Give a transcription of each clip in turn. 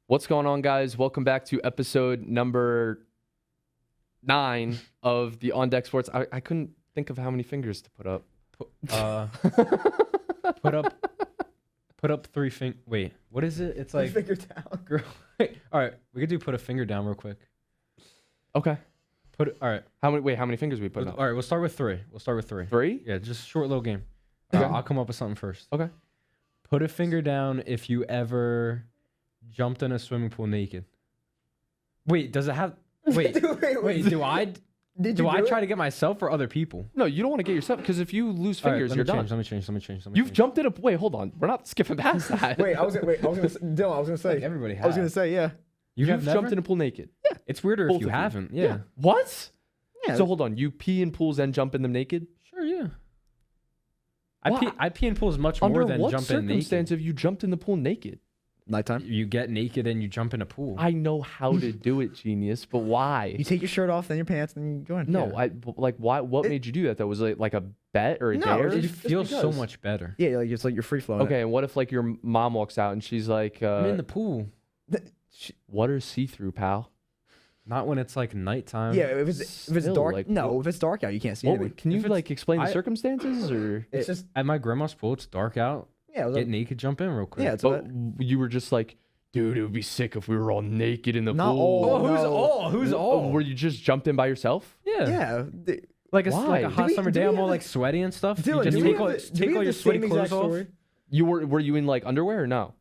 What's going on, guys? Welcome back to episode number 9 of the On Deck Sports. I couldn't think of how many fingers to put up. Put up three finger. Wait, what is it? It's like finger down. girl. All right, we could do put a finger down real quick. Okay. All right. How many fingers are we putting All up? right, we'll start with 3. 3? Yeah, just short little game. Okay. I'll come up with something first. Okay. Put a finger down if you ever jumped in a swimming pool naked. Wait, does it have? Wait, wait. Do I try to get myself or other people? No, you don't want to get yourself, because if you lose fingers, you're done. Let me change. You've jumped in a... Wait, hold on. We're not skipping past that. Wait, I was gonna say. Like everybody has. I was gonna say, yeah. You've You've never? jumped in a pool naked. It's weirder Both if you of you. haven't. Yeah. What? Yeah. So hold on. You pee in pools and jump in them naked? Sure. Yeah. Wha- I pee in pools much Under more than what jump in circumstance naked. have you jumped in the pool naked? Nighttime. You get naked and you jump in a pool. I know how to do it, genius, but why? You take your shirt off, then your pants, and you go in. No, Yeah. why? What made you do that? That was like a bet or a No, dare? it It just feels so because. much better. Yeah, like it's like you're free flowing. Okay, and what if like your mom walks out and she's like, I'm in the pool. "Water's see-through, pal." Not when it's like nighttime. Yeah, if it's Still, dark. like, No, if it's dark out, you can't see What anything. would- can you If it's- like explain the I- circumstances, or? It's just At my grandma's pool, it's dark out. yeah. It was Get like, naked, jump in real quick. yeah, it's But what, you were just like, dude, it would be sick if we were all naked in the Not pool. all. Oh, who's No. all? Who's all? Were you just jumped in by yourself? Yeah. yeah. Like it's like Why? a hot Do we- summer do day. we I'm all have like the- sweaty and stuff. Dylan, you just do we take all, have the- do we take have all the your sweaty same clothes exact off. story? Were you in like underwear or no?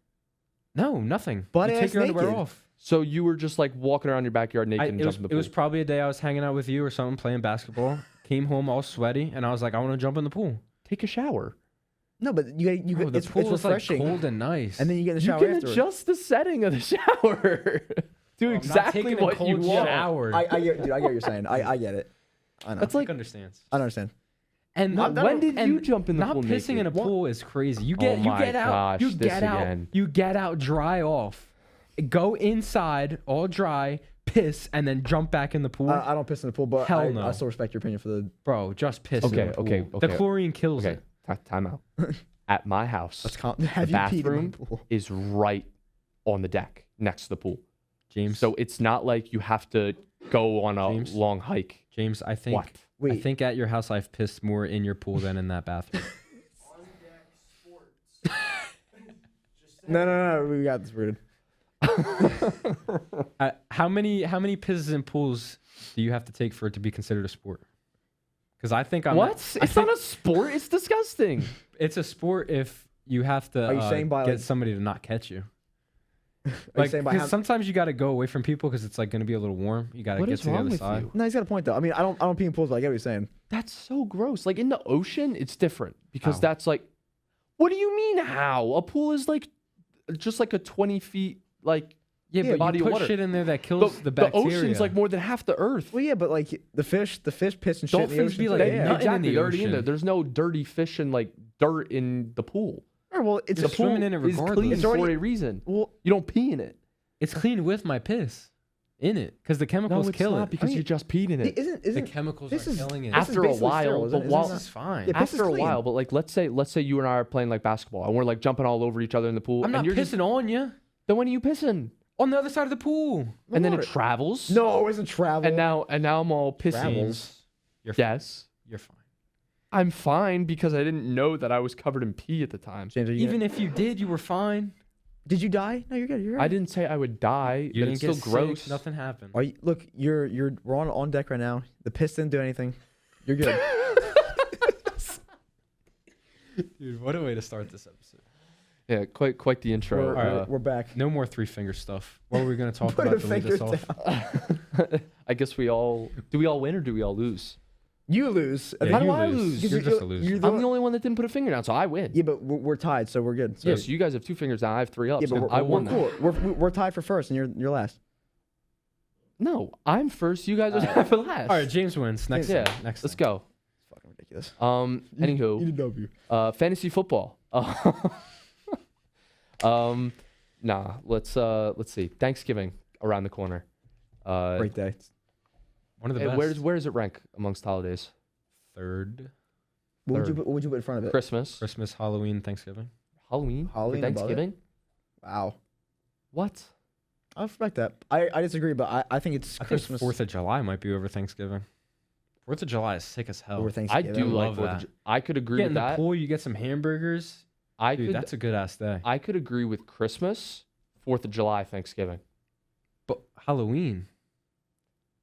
No, nothing. Butt you ass take your underwear naked. off. So you were just like walking around your backyard naked and It was, jumping in the it was pool. probably a day I was hanging out with you or something, playing basketball. Came home all sweaty, and I was like, I want to jump in the pool. Take a shower. No, but you Oh, the it's pool is like refreshing. cold and nice. And then you get in the You shower can afterwards. adjust the setting of the shower. Do I'm exactly not taking a what you cold want. shower. I get, dude, I get what you're saying. I get it. I know. That's like, understands. I don't understand. And Not- when did you jump in the not pool pissing in a naked? pool is crazy. You Oh get you my get out. You gosh, this get out. again. You get out, dry off, go inside, all dry, piss, and then jump back in the pool. I don't piss in the pool, but Hell no. I still respect your opinion for the. Bro, just piss. Okay, in the pool. okay, The okay. chlorine kills okay, it. time out. At my house, Have the you peed in bathroom my pool? is right on the deck next to the pool. James. So it's not like you have to go on a James? long hike. James, I think What? I Wait. think at your house I've pissed more in your pool than in that bathroom. No. We got this rooted. How many pisses in pools do you have to take for it to be considered a sport? Because I think I'm What? I It's think not a sport. It's disgusting. it's a sport if you have to Are you saying by, get like- somebody to not catch you. Are you Like, saying by 'cause how? sometimes you got to go away from people because it's like going to be a little warm. You got to What get is to the wrong other with side. you? No, he's got a point though. I mean, I don't pee in pools, but I get what he's saying. That's so gross. Like in the ocean, it's different because How? that's like, what do you mean how? A pool is like just like a 20 feet like Yeah, Yeah, but body you of put water. shit in there that kills the the bacteria. ocean's like more than half the earth. Well, yeah, but like the fish piss and shit in the Dolphins ocean. be too. like, They- yeah. nothing in exactly, the they're already in there. ocean. There's no dirty fish and like dirt in the pool. Or, well, it's You're the swimming pool. in it It's regardless. clean It's for already- a reason. Well, You don't pee in it. It's clean with my piss in it because the No, chemicals it's kill not it. because I mean, you just peed in it. isn't The chemicals this are is- killing it. this is After a basically while, sterile, but isn't it? while- Isn't This is fine. Yeah, piss is After a clean. while, but like let's say you and I are playing like basketball and we're like jumping all over each other in the pool. I'm not and you're pissing just, on you. then when are you pissing? On the other side of the pool. And then it water. travels. No, it isn't travel. And now I'm all pissing. Travels. You're fine. Yes. You're fine. I'm fine because I didn't know that I was covered in pee at the time. James, are you Even if you did, you were fine. did you die? No, you're good. You're right. I didn't say I would die, You but didn't it's get still gross. sick. Nothing happened. Are you, look, we're on deck right now. The piss didn't do anything. You're good. Dude, what a way to start this episode. Yeah, quite the intro. We're back. No more three finger stuff. What were we going to talk Put about a to lead finger us off? down. I guess we all win or do we all lose? You lose. Yeah, How do you I lose. lose? You're You're- just a loser. you're I'm the only one that didn't put a finger down, so I win. Yeah, but we're tied, so we're good. So, Yeah, so you guys have 2 fingers down. I have 3 up. yeah, so but I we're won. that. cool. We're tied for first, and you're last. No, I'm first. You guys are for last. All right, James wins. Next Yeah, thing. Next let's thing. go. It's fucking ridiculous. Anywho, You W. fantasy football. Nah. Let's see. Thanksgiving around the corner. Great day. One of the and best. where does it rank amongst holidays? Third. What Third. would you put in front of it? Christmas, Christmas, Halloween, Thanksgiving. Halloween, Halloween for above it? Thanksgiving. Wow. What? I respect that. I disagree, but I think it's I think Christmas 4th of July might be over Thanksgiving. 4th of July is sick as hell. over I Thanksgiving. do like love 4th of that. July. I could agree Get with in the that. pool, you get some hamburgers. I Dude, could that's a good ass day. I could agree with Christmas, 4th of July, Thanksgiving. But Halloween,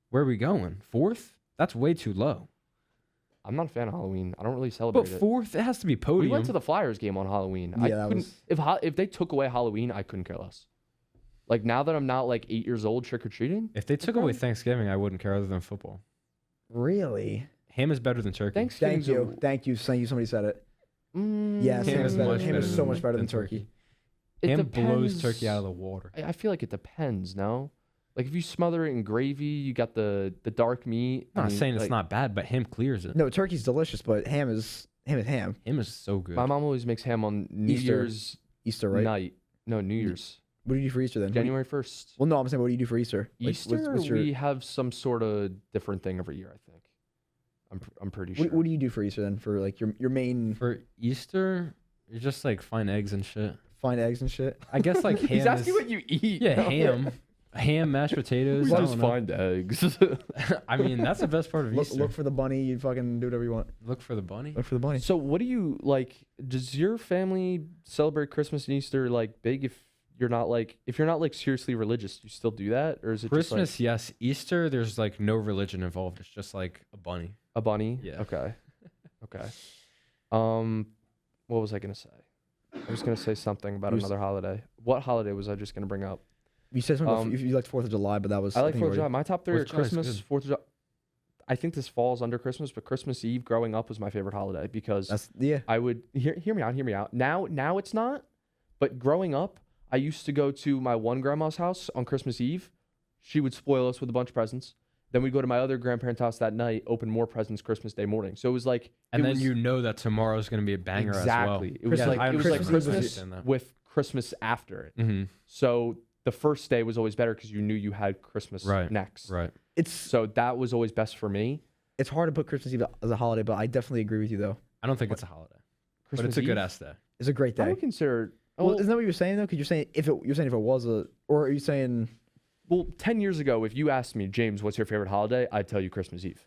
where are we going? 4th? That's way too low. I'm not a fan of Halloween. I don't really celebrate But it. 4th, it has to be We podium. went to the Flyers game on Halloween. I Yeah, that couldn't if they took away Halloween, I couldn't care less. Like now that I'm not like 8 years old, trick or treating. If they took away Thanksgiving, I wouldn't care other than football. Really? Ham is better than turkey. Thanksgiving. Thank you. Somebody said it. Yes, Ham ham is is better. much Ham is better so much better than turkey. Ham blows turkey out of the water. I feel like it depends. No, like if you smother it in gravy, you got the dark meat. I'm not saying it's like, not bad, but ham clears it. No, turkey's delicious, but ham is ham. Ham is so good. My mom always makes ham on New Easter, Year's Easter, right? night. No, New Year's. What do you do for Easter then? What do you- January 1st. Well, no, I'm saying, what do you do for Easter? Like, Easter, what's your, we have some sort of different thing every year. I think. I'm pretty sure. what do you do for Easter then? For like your main For Easter, you just like find eggs and shit. find eggs and shit. I guess like ham. He's asking is, what you eat. yeah, no? ham, mashed potatoes. We I just don't know. find eggs. I mean, that's the best part of Look, Easter. look for the bunny. You fucking do whatever you want. Look for the bunny. Look for the bunny. So what do you like? Does your family celebrate Christmas and Easter like big? If you're not like seriously religious, do you still do that, or is it Christmas, just yes. Easter, there's like no religion involved. It's just like a bunny. like a bunny? Yeah. Okay. Okay. What was I gonna say? I was gonna say something about You was- another holiday. What holiday was I just gonna bring up? You said something. Um, if you liked 4th of July, but that was I like think 4th you of July. already- My top three 4th are of July is Christmas, good. 4th of July. I think this falls under Christmas, but Christmas Eve growing up was my favorite holiday because That's yeah. I would hear me out. Now it's not, but growing up, I used to go to my one grandma's house on Christmas Eve. She would spoil us with a bunch of presents. Then we'd go to my other grandparents' house that night, open more presents Christmas Day morning. So it was like And it then was, you know that tomorrow's gonna be a banger as well. exactly. It was Christmas- like I it was like Christmas Eve was- Christmas understand that. with Christmas after it. Mm-hmm. So the first day was always better because you knew you had Christmas Right, next. Right. It's So that was always best for me. it's hard to put Christmas Eve as a holiday, but I definitely agree with you though. I don't think it's a holiday, Christmas but it's a good Eve, ass day. It's a great I day. would consider. Well, isn't that what you're saying though? Because you're saying if it was a, or are you saying Well, 10 years ago, if you asked me, James, what's your favorite holiday? I'd tell you Christmas Eve.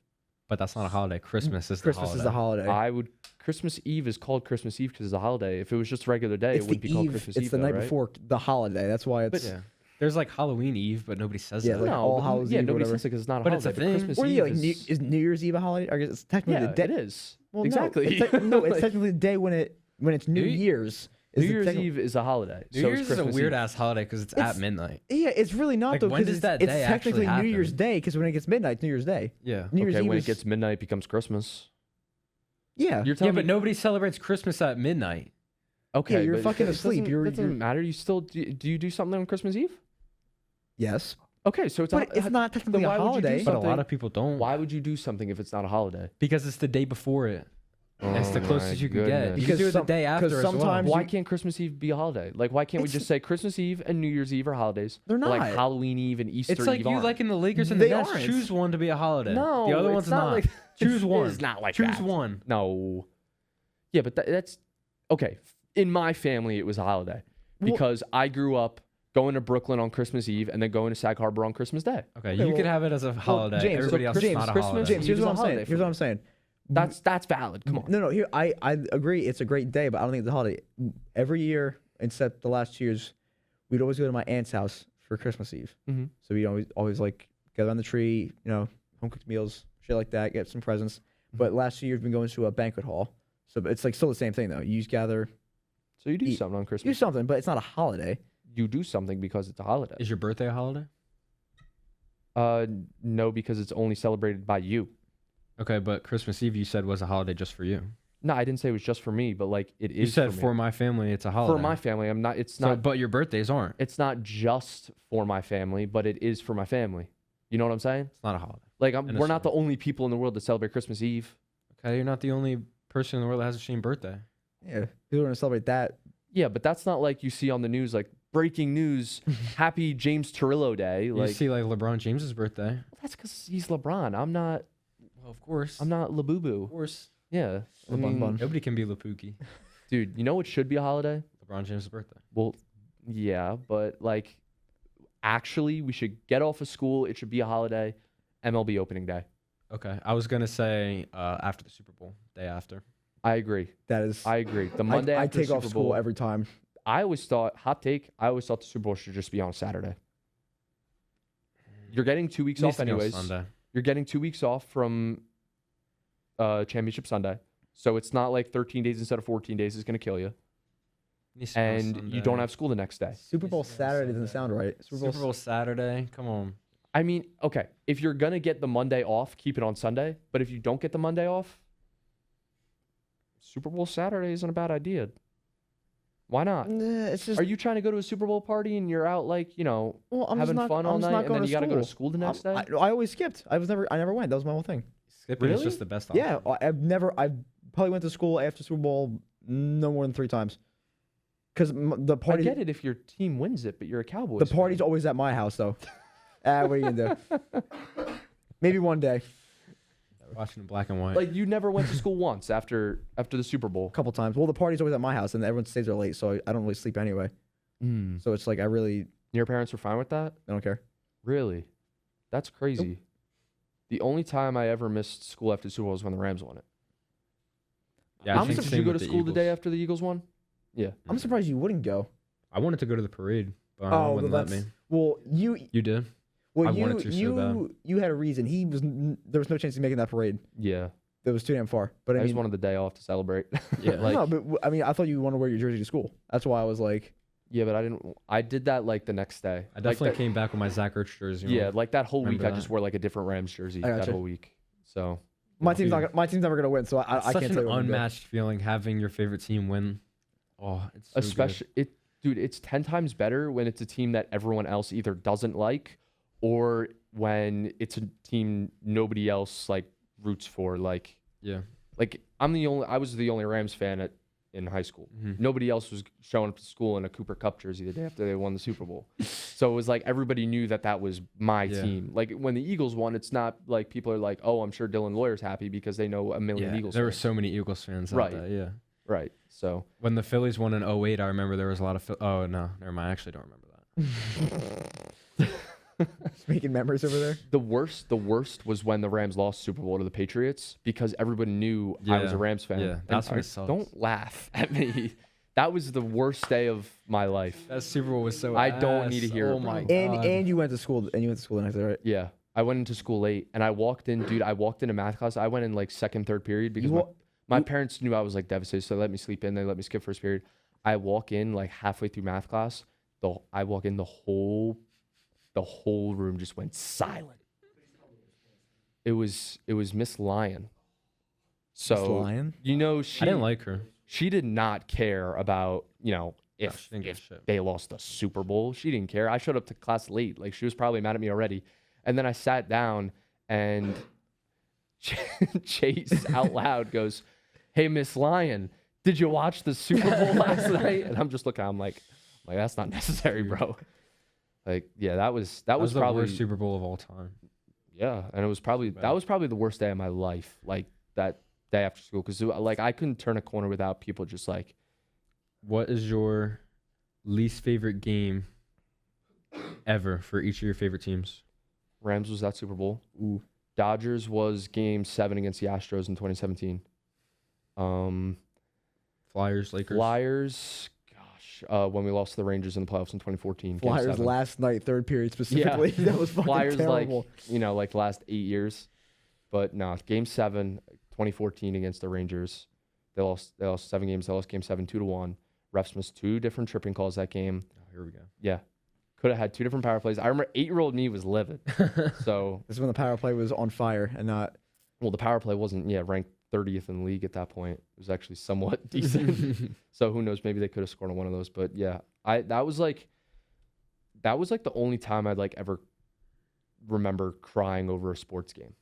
But that's not a holiday. Christmas is Christmas the is the holiday. holiday? Christmas Eve is called Christmas Eve because it's a holiday. If it was just a regular day, It's it wouldn't the be called eve. Christmas It's Eve. the though, night right? before the holiday. That's why it's. Yeah. There's like Halloween Eve, but nobody says Yeah, that. like no, All but Hallows yeah, Eve or nobody whatever. says it because it's not a But holiday. it's a thing. Christmas Or Eve yeah, like is, is New Year's Eve a holiday? I guess it's technically yeah, the day. it is. Well, exactly. No, it's Like, technically the day when it's New New- Year's. New the Year's techni- Eve is a holiday. New so Year's is a Christmas weird Eve. ass holiday because it's, It's- at midnight. Yeah, it's really not Like, though. when 'cause does that it's day actually technically New Year's happen? Day because when it gets midnight, it's New Year's Day. Yeah. New Year's Okay, Eve when is, it gets midnight, it becomes Christmas. yeah. You're Yeah, telling but me, nobody celebrates Christmas at midnight. okay, you're but fucking it asleep. Doesn't, You're- doesn't matter. You still do you do something on Christmas Eve? Yes, Okay, so it's but it's not technically a why would you do holiday. But a something- lot of people don't. Why would you do something if it's not a holiday? Because it's the day before it. It's the Oh closest my you can get. goodness. You Because can do it the some- day after 'cause as well. sometimes Why you- can't Christmas Eve be a holiday? Like, why can't we It's- just say Christmas Eve and New Year's Eve are holidays? They're But, like not. Halloween Eve and Easter It's like Eve you aren't. liking the Lakers and the They Nets. aren't. Choose one to be a holiday. No, the other it's one's not not. like Choose It one. is not like Choose that. one. No. Yeah, but that's okay. In my family, it was a holiday Well- because I grew up going to Brooklyn on Christmas Eve and then going to Sag Harbor on Christmas Day. Okay, Okay, you well- could have it as a holiday. James, so Everybody else James, is not a Christmas- holiday. James, Eve here's is what a I'm saying. holiday for Here's what me. I'm saying. That's valid. Come on. No, here I agree. It's a great day, but I don't think it's a holiday. Every year, except the last 2 years, we'd always go to my aunt's house for Christmas Eve. Mm-hmm. So we'd always like get on the tree, home cooked meals, shit like that, get some presents. But last 2 years, we've been going to a banquet hall. So it's like still the same thing though. You just gather, So you do Eat. something on do Christmas. something, but it's not a holiday. You do something because it's a holiday. Is your birthday a holiday? No, because it's only celebrated by you. Okay, but Christmas Eve you said was a holiday just for you. No, I didn't say it was just for me, but like it is. You said for, for me. my family it's a holiday. For my family. I'm not. It's So, not. but your birthdays aren't. It's not just for my family, but it is for my family. You know what I'm saying? It's not a holiday. Like In a we're not the sense. only people in the world that celebrate Christmas Eve. Okay, you're not the only person in the world that has a shame birthday. Yeah, people are gonna celebrate that. Yeah, but that's not like you see on the news, like breaking news, Happy James Turillo Day. You Like see like LeBron James's birthday. that's because he's LeBron. I'm not. Well, of course. I'm not Labubu. Of course. Yeah, I LeBron mean, bun. Nobody can be Lapuki. dude. You know what should be a holiday? LeBron James' birthday. Well, yeah, but like actually we should get off of school. It should be a holiday. MLB opening day. Okay, I was gonna say after the Super Bowl, day after. I agree. That is. I agree. The Monday I after take the off Super school Bowl. every time. I always thought hot take. I always thought the Super Bowl should just be on a Saturday. You're getting 2 weeks Needs off to be on anyways. Sunday. You're getting 2 weeks off from Championship Sunday, so it's not like 13 days instead of 14 days is going to kill you, Needs to be on and you Sunday. don't have school the next day. Super Bowl Needs to be on Saturday doesn't Sunday. sound right. Super Bowl Saturday. Come on. I mean, okay, if you're gonna get the Monday off, keep it on Sunday. But if you don't get the Monday off, Super Bowl Saturday isn't a bad idea. Why not? Nah, it's just. Are you trying to go to a Super Bowl party and you're out like, Well, I'm having just not, fun I'm all just night not and going then you gotta go to school the I'm- next day? I always skipped. I never went. That was my whole thing. Skipping is Really? just the best option. Yeah, I probably went to school after Super Bowl no more than 3 times. Because the I party, get it if your team wins it, but you're a Cowboys the fan. party's always at my house though. What are you gonna do? Maybe one day, Watching in black and white. Like you never went to school once after the Super Bowl. a couple times. Well, the party's always at my house, and everyone stays there late, so I don't really sleep anyway. So it's like I Your parents were fine with that? don't care. Really? That's crazy. The only time I ever missed school after the Super Bowl was when the Rams won it. yeah, I I'm think surprised Did you same go with to the school the day Eagles. after the Eagles won? Yeah. I'm surprised you wouldn't go. I wanted to go to the parade, but my mom wouldn't let me. Well, you You did? well I you wanted to so bad. you had a reason. There was no chance of making that parade. Yeah. That was too damn far. But I, I just mean, wanted the day off to celebrate. Yeah. like, no, but I mean, I thought you want to wear your jersey to school. That's why I was like, yeah, but I didn't. I did that like the next day. I Like definitely that- came back with my Zach Ertz jersey. Yeah, like that whole week, Remember I just that. wore like a different Rams jersey I that gotcha. whole week. So my Yeah. team's never gonna win, so I Such can't an tell you. what I'm gonna do. unmatched feeling having your favorite team win. Oh, it's so good. especially dude, it's 10 times better when it's a team that everyone else either doesn't like or when it's a team nobody else like roots for. Like Yeah. I was the only Rams fan in high school. Mhm. Nobody else was showing up to school in a Cooper Cup jersey the day after they won the Super Bowl. So it was like everybody knew that was my Yeah. team. Like when the Eagles won, it's not like people are like, oh, I'm sure Dylan Lawyer's happy because they know a million Yeah, Eagles there were fans. so many Eagles fans out Right. there. Yeah. Right. So When the Phillies won in 08, I remember there was a lot of. Oh no, never mind. I actually don't remember that. Just making memories over there. the worst was when the Rams lost Super Bowl to the Patriots because everybody knew I was a Yeah. Rams fan. Yeah, And that's when I- it sucks. Don't laugh at me. That was the worst day of my life. That Super Bowl was so. I don't need to hear it, Oh my bro. god. And you went to school the next day, right? Yeah. I went into school late and I walked in, dude. I walked into math class. I went in like second, third period because You my you- parents knew I was like devastated. So they let me sleep in. They let me skip first period. I walk in like halfway through math class. I walk in, the whole room just went silent. It was Miss Lyon. So Lion. you know I she didn't like her. she did not care about if she didn't give a shit. they lost the Super Bowl. She didn't care. I showed up to class late. Like she was probably mad at me already. And then I sat down and Chase out loud goes, "Hey, Miss Lyon, did you watch the Super Bowl last night?" And I'm just looking. I'm like, that's not necessary, bro. Like, yeah, that was That was the probably worst Super Bowl of all time. yeah, and it was probably Bad. that was probably the worst day of my life. Like that day after school because like I couldn't turn a corner without people just like. What is your least favorite game ever for each of your favorite teams? Rams was that Super Bowl. Ooh. Dodgers was Game 7 against the Astros in 2017. Flyers, Lakers. Flyers, gosh, when we lost to the Rangers in the playoffs in 2014. Game Flyers 7. last night, third period specifically. That was fucking Flyers terrible. like the last 8 years, but no, Game 7, 2014 against the Rangers. They lost 7 games. They lost Game 7 2-1. Refs missed 2 different tripping calls that game. Oh, here we go. Yeah, could have had 2 different power plays. I remember 8-year-old me was livid. So This is when the power play was on fire and not. well, the power play wasn't ranked 30th in the league at that point. It was actually somewhat decent. So who knows? Maybe they could have scored on one of those. But yeah, that was like the only time I'd like ever remember crying over a sports game.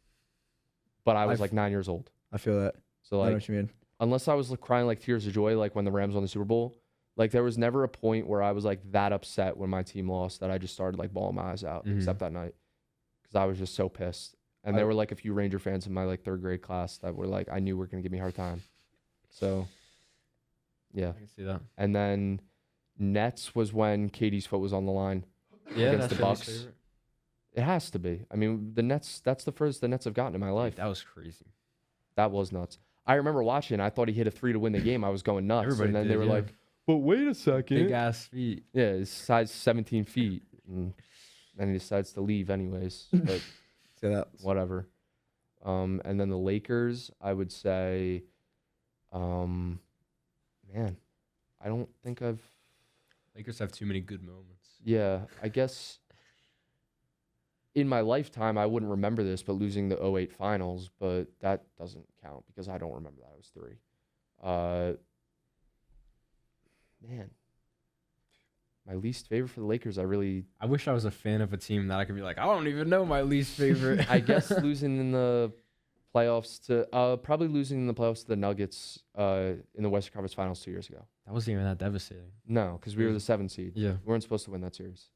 But I was I've- like 9 years old. I feel that. So I know like what you mean. unless I was like, crying like tears of joy, like when the Rams won the Super Bowl, like there was never a point where I was like that upset when my team lost that I just started like bawling my eyes out, Mhm. except that night, because I was just so pissed. And there I- were like a few Ranger fans in my like 3rd grade class that were like I knew were gonna give me a hard time. So yeah, I can see that. and then Nets was when Katie's foot was on the line. Yeah, against that's the Philly's Bucks. favorite. It has to be. I mean, the Nets. That's the first the Nets have gotten in my life. That was crazy. That was nuts. I remember watching. I thought he hit a 3 to win the game. I was going nuts. Everybody and then they did, were yeah. like, "But wait a second." Big ass feet. Yeah, his size 17 feet, and then he decides to leave anyways. But So that whatever. And then the Lakers, I would say, man, I don't think I've. Lakers have too many good moments. Yeah, I guess in my lifetime I wouldn't remember this, but losing the '08 finals, but that doesn't count because I don't remember that. I was 3. Man, my least favorite for the Lakers, I wish I was a fan of a team that I could be like, I don't even know my least favorite. I guess losing in the playoffs to probably losing in the playoffs to the Nuggets in the Western Conference Finals 2 years ago. That wasn't even that devastating. No, because we were the 7th seed. Yeah. We weren't supposed to win that series.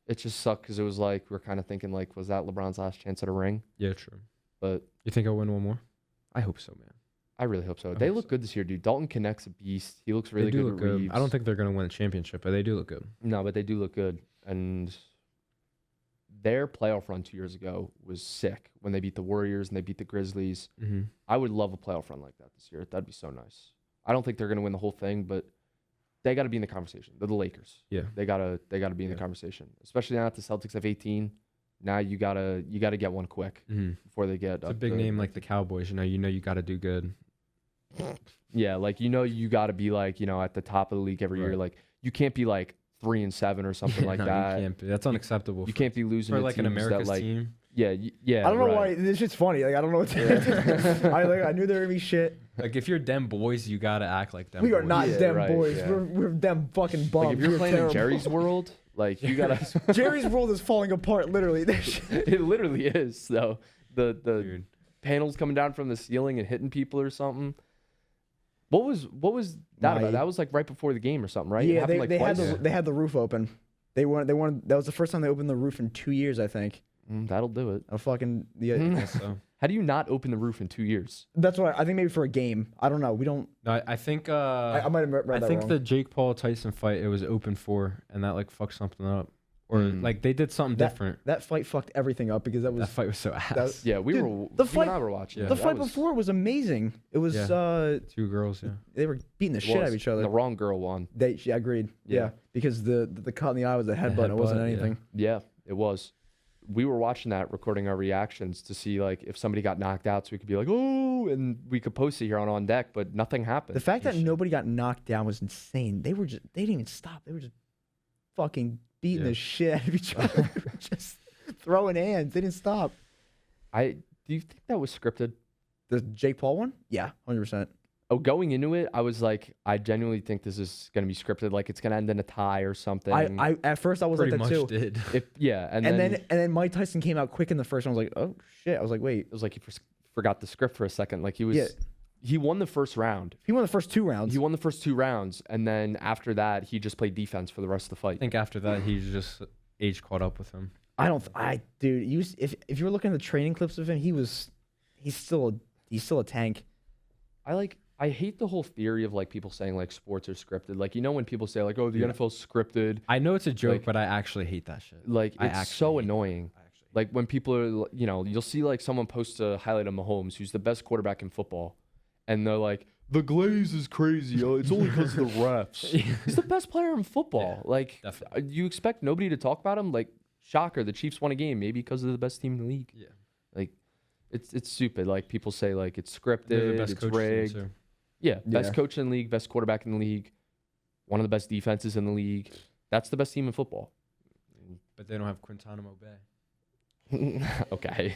It just sucked because it was like we're kind of thinking like, was that LeBron's last chance at a ring? Yeah, true. But You think I'll win one more? I hope so, man. I really hope so. I They hope look so. good this year, dude. Dalton Connect's a beast. He looks really they do good look at good. Reeves. I don't think they're gonna win a championship, but they do look good. No, but they do look good. And their playoff run 2 years ago was sick when they beat the Warriors and they beat the Grizzlies. Mm-hmm. I would love a playoff run like that this year. That'd be so nice. I don't think they're gonna win the whole thing, but they got to be in the conversation. They're the Lakers. Yeah. They gotta be in the Yeah. conversation. Especially now that the Celtics have 18. Now you gotta get one quick Mm-hmm. before they get It's a up big to- name like the Cowboys. You know you got to do good. Yeah, like you got to be like at the top of the league every year. Right. Like you can't be like 3-7 or something like No, that. You can't be. That's unacceptable. You can't be losing for to like an teams that, America's like, team. Yeah, yeah. I don't know right. why this shit's funny. Like I don't know what to I knew there would be shit. Like if you're them boys, you gotta act like them. We are boys. not Yeah, them right, boys. yeah. We're them fucking bums. Like if you're We're playing in terrible. Jerry's World, like you gotta. Jerry's world is falling apart literally. It literally is though. The Dude. panels coming down from the ceiling and hitting people or something. What was that My- about? That was like right before the game or something, right? It Yeah, happened, like, they had twice? they had the roof open. They wanted that was the first time they opened the roof in 2 years, I think. That'll do it. A fucking So How do you not open the roof in 2 years? That's what I think maybe for a game. I don't know. We don't. no, I think I might have read I that think wrong. the Jake Paul Tyson fight it was open for, and that like fucked something up, or Mm. like they did something different. that fight fucked everything up because that was That fight was so ass. Yeah, we Dude, were. the you fight- and I were watching. Yeah. the That fight was- before was amazing. It was Yeah. Two girls, yeah. they were beating the it shit out was. of each other. The wrong girl won. Yeah, agreed. Yeah. Yeah, because the cut in the eye was a headbutt. It wasn't headbutt, yeah. anything. Yeah, it was. We were watching that, recording our reactions to see like if somebody got knocked out, so we could be like, oh, and we could post it here on deck, but nothing happened. The fact that Shit. nobody got knocked down was insane. They didn't even stop. They were just fucking beating Yeah. the shit out of each other. They were just throwing hands. They didn't stop. Do you think that was scripted? The Jake Paul one? Yeah, 100%. Oh, going into it, I was like, I genuinely think this is gonna be scripted. Like it's gonna end in a tie or something. I at first I was Pretty like that much too. did. and And then then Mike Tyson came out quick in the first one. I was like, oh shit. I was like, wait. it was like he forgot the script for a second. Like he was, Yeah. he won the first round. He won the first 2 rounds. He won the first 2 rounds, and then after that, he just played defense for the rest of the fight. I think after that he just age caught up with him. I don't. Dude. If you were looking at the training clips of him, he's still a tank. I hate the whole theory of like people saying like sports are scripted. Like when people say like, oh, the Yeah. NFL's scripted. I know it's a joke, Like- but I actually hate that shit. Like I it's actually so hate that. annoying. I actually hate Like when people are, you'll see like someone post a highlight of Mahomes, who's the best quarterback in football, and they're like, the glaze is crazy. Oh, it's only because of the refs. He's the best player in football. Yeah, like, definitely. you expect nobody to talk about him? Like, shocker, the Chiefs won a game maybe because they're the best team in the league. Yeah. Like, it's stupid. Like people say like it's They're scripted, the best it's coach team, rigged. too. Yeah, best Yeah. coach in the league, best quarterback in the league, one of the best defenses in the league. That's the best team in football. But they don't have Guantanamo Bay. Okay.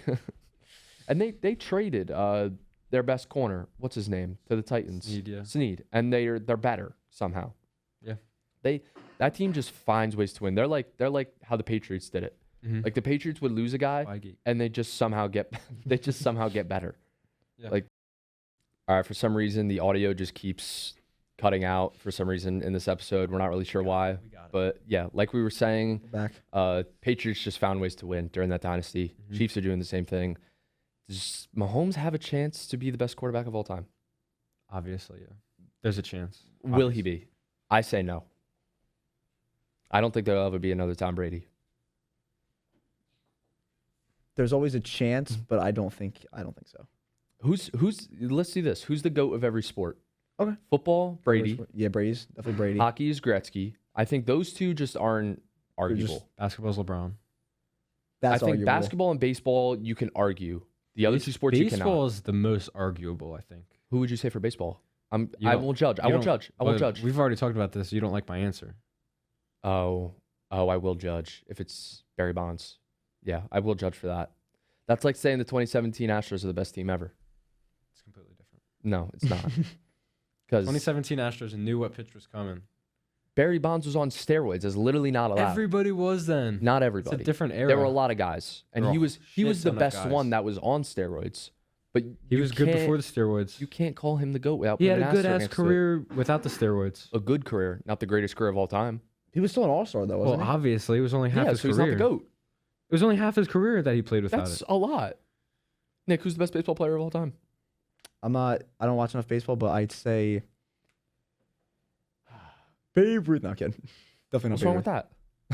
And they traded their best corner, what's his name, to the Titans. Snead, yeah. Snead. And they're better somehow. Yeah. That team just finds ways to win. They're like how the Patriots did it. Mhm. Like the Patriots would lose a guy Spygate. and they just somehow get better. Yeah. Like, all right, for some reason the audio just keeps cutting out for some reason in this episode. We're not really sure why. We got it. But yeah, like we were saying, Back. Patriots just found ways to win during that dynasty. Mhm. Chiefs are doing the same thing. Does Mahomes have a chance to be the best quarterback of all time? Obviously, yeah. There's a chance. Will he be? I say no. I don't think there'll ever be another Tom Brady. There's always a chance, but I don't think so. Who's let's see this. Who's the GOAT of every sport? Okay. Football, Brady. Yeah, Brady's definitely Brady. Hockey is Gretzky. I think those two just aren't arguable. Basketball's LeBron. That's I think arguable. basketball and baseball you can argue. The other two sports you cannot. Baseball is the most arguable, I think. Who would you say for baseball? You I don't- won't judge. I you won't don't- judge. I won't but judge. We've already talked about this. You don't like my answer. Oh, I will judge if it's Barry Bonds. Yeah, I will judge for that. That's like saying the 2017 Astros are the best team ever. It's completely different. No, it's not. Because 2017 Astros knew what pitch was coming. Barry Bonds was on steroids. Is literally not allowed. Everybody was then. Not It's everybody. a different era. There were a lot of guys, and There were he a was shit the ton of best guys. one that was on steroids. But He you was good can't- before the steroids. You can't call him the GOAT without He had putting a an good asterisk ass next to it. career without the steroids. A good career, not the greatest career of all time. He was still an all-star though, Well, wasn't he? obviously, it was only half Yeah, his so he's career. not the GOAT. It was only half his career that he played without That's it. a lot. Nick, who's the best baseball player of all time? I don't watch enough baseball, but I'd say Babe Ruth. No, I'm kidding. Definitely not What's Babe wrong Ruth.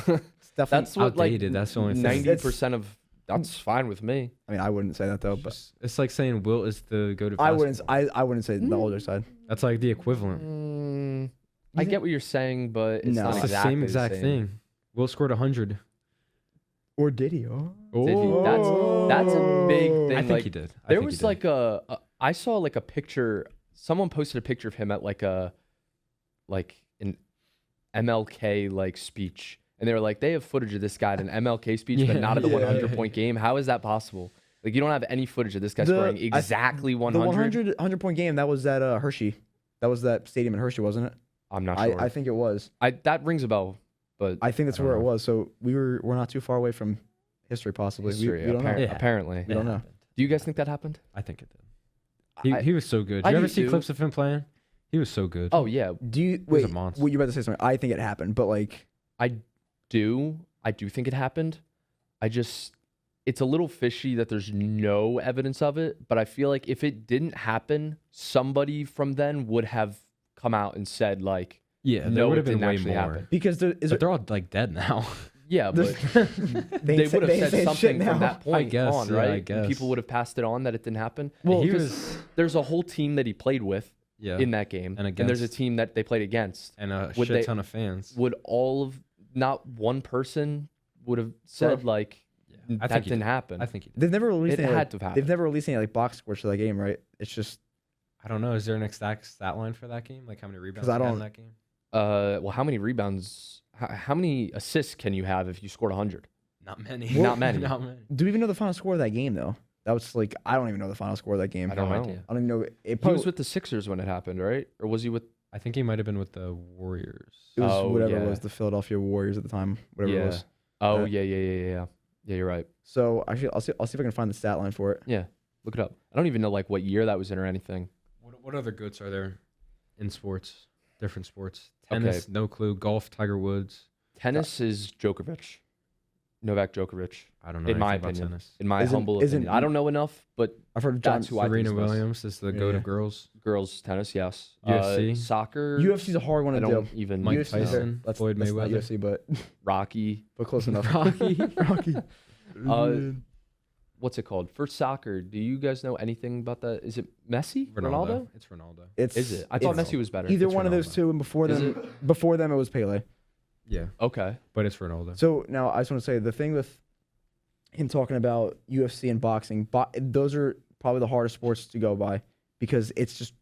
with that? It's definitely. That's what like Outdated, that's the only thing. 90% of. That's fine with me. I mean, I wouldn't say that though, but It's like saying Wilt is the go-to. I wouldn't. basketball. I wouldn't say the older side. That's like the equivalent. I get what you're saying, but it's No. not It's the exactly same exact thing. Wilt scored 100. Or did he? Oh. Did he? That's a big thing. I think like, he did. I There think he was did. like I saw like a picture. Someone posted a picture of him at like an MLK like speech, and they were like, they have footage of this guy at an MLK speech, but Yeah. not at the Yeah. 100-point game. How is that possible? Like, you don't have any footage of this guy scoring exactly The 100. 100 point game, that was at Hershey. That was that stadium in Hershey, wasn't it? I'm not sure. I think it was. That rings a bell, but I think that's I don't where it know. was. So we're not too far away from history, possibly. history, We don't know. Yeah. apparently. We don't know. happened. Do you guys think that happened? I think it did. I- He was so good. I Did you do ever see too. clips of him playing? He was so good. Oh yeah, Do you was a wait? monster. Were you about to say something? I think it happened, but like, I do think it happened. It's a little fishy that there's no evidence of it, but I feel like if it didn't happen, somebody from then would have come out and said like, yeah, there no, would it have been didn't way actually more. happen. because there is But they're all like dead now. Yeah, but they would have said something from that point guess, on, yeah, right? I And guess. people would have passed it on that it didn't happen. Well, he because was there's a whole team that he played with yeah, in that game, And and there's a against. team that they played against. and a would shit they- ton of fans. Would not one person would have said like Yeah, I that think he didn't did. happen? I think he did. They've never released. It any, had like, to have They've happened. never released any like box scores for that game, right? It's just I don't know. Is there an exact stat line for that game? Like how many rebounds 'Cause I he had in don't- that game? Well, how many rebounds? How many assists can you have if you scored 100? Not many. Not many. Not many. Do we even know the final score of that game though? That was like I don't even know the final score of that game. I don't No know. idea. I don't even know. It He probably was with the Sixers when it happened, right? Or was he with? I think he might have been with the Warriors. it was Oh, whatever yeah. it was, the Philadelphia Warriors at the time, whatever Yeah. it was. Oh Uh, yeah. Yeah, you're right. So actually, I'll see if I can find the stat line for it. Yeah, look it up. I don't even know like what year that was in or anything. What other goats are there in sports? Different sports. Okay. Tennis, no clue. Golf, Tiger Woods. Tennis is Djokovic, Novak Djokovic. I don't know In my anything about opinion. tennis. In my Isn't- humble isn't- opinion, I don't know enough, but I've heard of John. That's who I think Serena is best. Williams is the goat Yeah. of girls. girls tennis, yes. UFC. Soccer. UFC's a hard one I to don't do. even. Mike UFC 's Tyson, that's Floyd not Mayweather. UFC, but Rocky. close enough. Rocky. Rocky. What's it called for soccer? Do you guys know anything about that? Is it Messi? Ronaldo? It's Ronaldo. It's Is it? I thought it's Messi was better. either It's one of those Ronaldo. two, and before Is them, it was Pele. Yeah, Okay. but it's Ronaldo. So now I just want to say the thing with him talking about UFC and boxing, those are probably the hardest sports to go by because it's just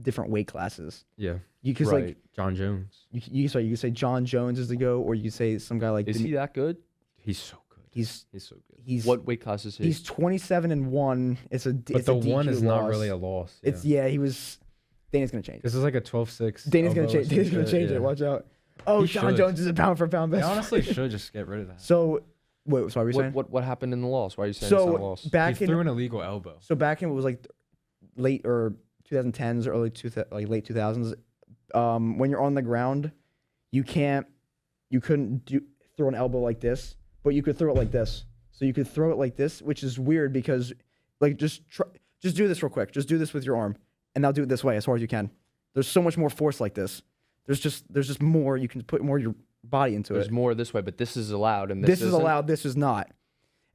different weight classes. Yeah, Because Right. like John Jones. you could say John Jones is the go, or you could say some guy like Is he that good? He's so good. he's so good. he's What weight class is he? he's 27-1. It's a But it's the a DQ one is not loss. really a loss. It's he was. Dana's gonna change. This is like a 12-6. Dana's gonna elbow or change. Dana's some gonna shit, change yeah. it. Watch out. Oh, He John should. Jones is a pound for pound They best. honestly should just get rid of that. So wait, sorry, were you saying? what happened in the loss? Why are you saying it's not a So loss? back He in threw an illegal elbow. So back in what was like late or 2010s, early late 2000s, when you're on the ground, you couldn't throw an elbow like this, but you could throw it like this. So you could throw it like this, which is weird because like just do this real quick. Just do this with your arm, and now do it this way as hard as you can. There's so much more force like this. There's just more. You can put more of your body into There's it. more this way, but this is allowed and This is isn't? allowed. This is not.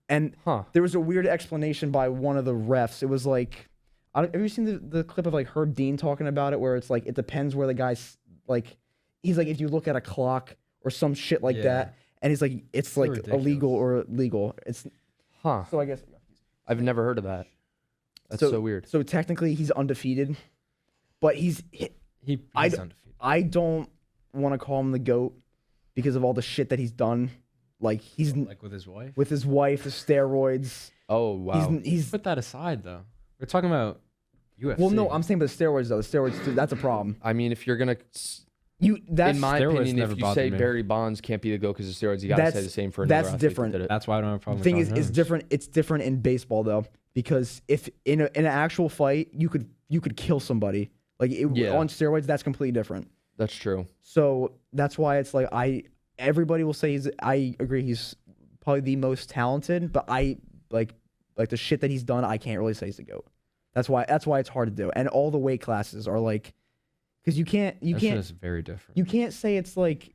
And Huh. there was a weird explanation by one of the refs. It was like, have you seen the clip of like Herb Dean talking about it, where it's like it depends where the guy's like, he's like, if you look at a clock or some shit like Yeah. that, and he's like, it's like ridiculous. illegal or legal. It's Huh. so I guess. I've never heard of that. That's so weird. So technically, he's undefeated, but he's. He's undefeated. I don't want to call him the GOAT because of all the shit that he's done. Like he's Like with his wife. with his wife, the steroids. Oh wow. He's Put that aside though. We're talking about UFC. well, no, I'm saying, but the steroids though. The steroids, too, that's a problem. I mean, if you're gonna, That's in my steroids opinion, never if you bothered say me. Barry Bonds can't be the GOAT because of steroids, you gotta say That's- the same for another that's athlete that different. did it. That's why I don't have a problem. thing with is, John it's Jones. different. It's different in baseball though, because if in an actual fight, you could kill somebody. Like Yeah. on steroids, that's completely different. That's true. So that's why it's like everybody will say I agree he's probably the most talented, but I like the shit that he's done, I can't really say he's the GOAT. That's why it's hard to do. And all the weight classes are like, because you That shit can't is very different. you can't say it's like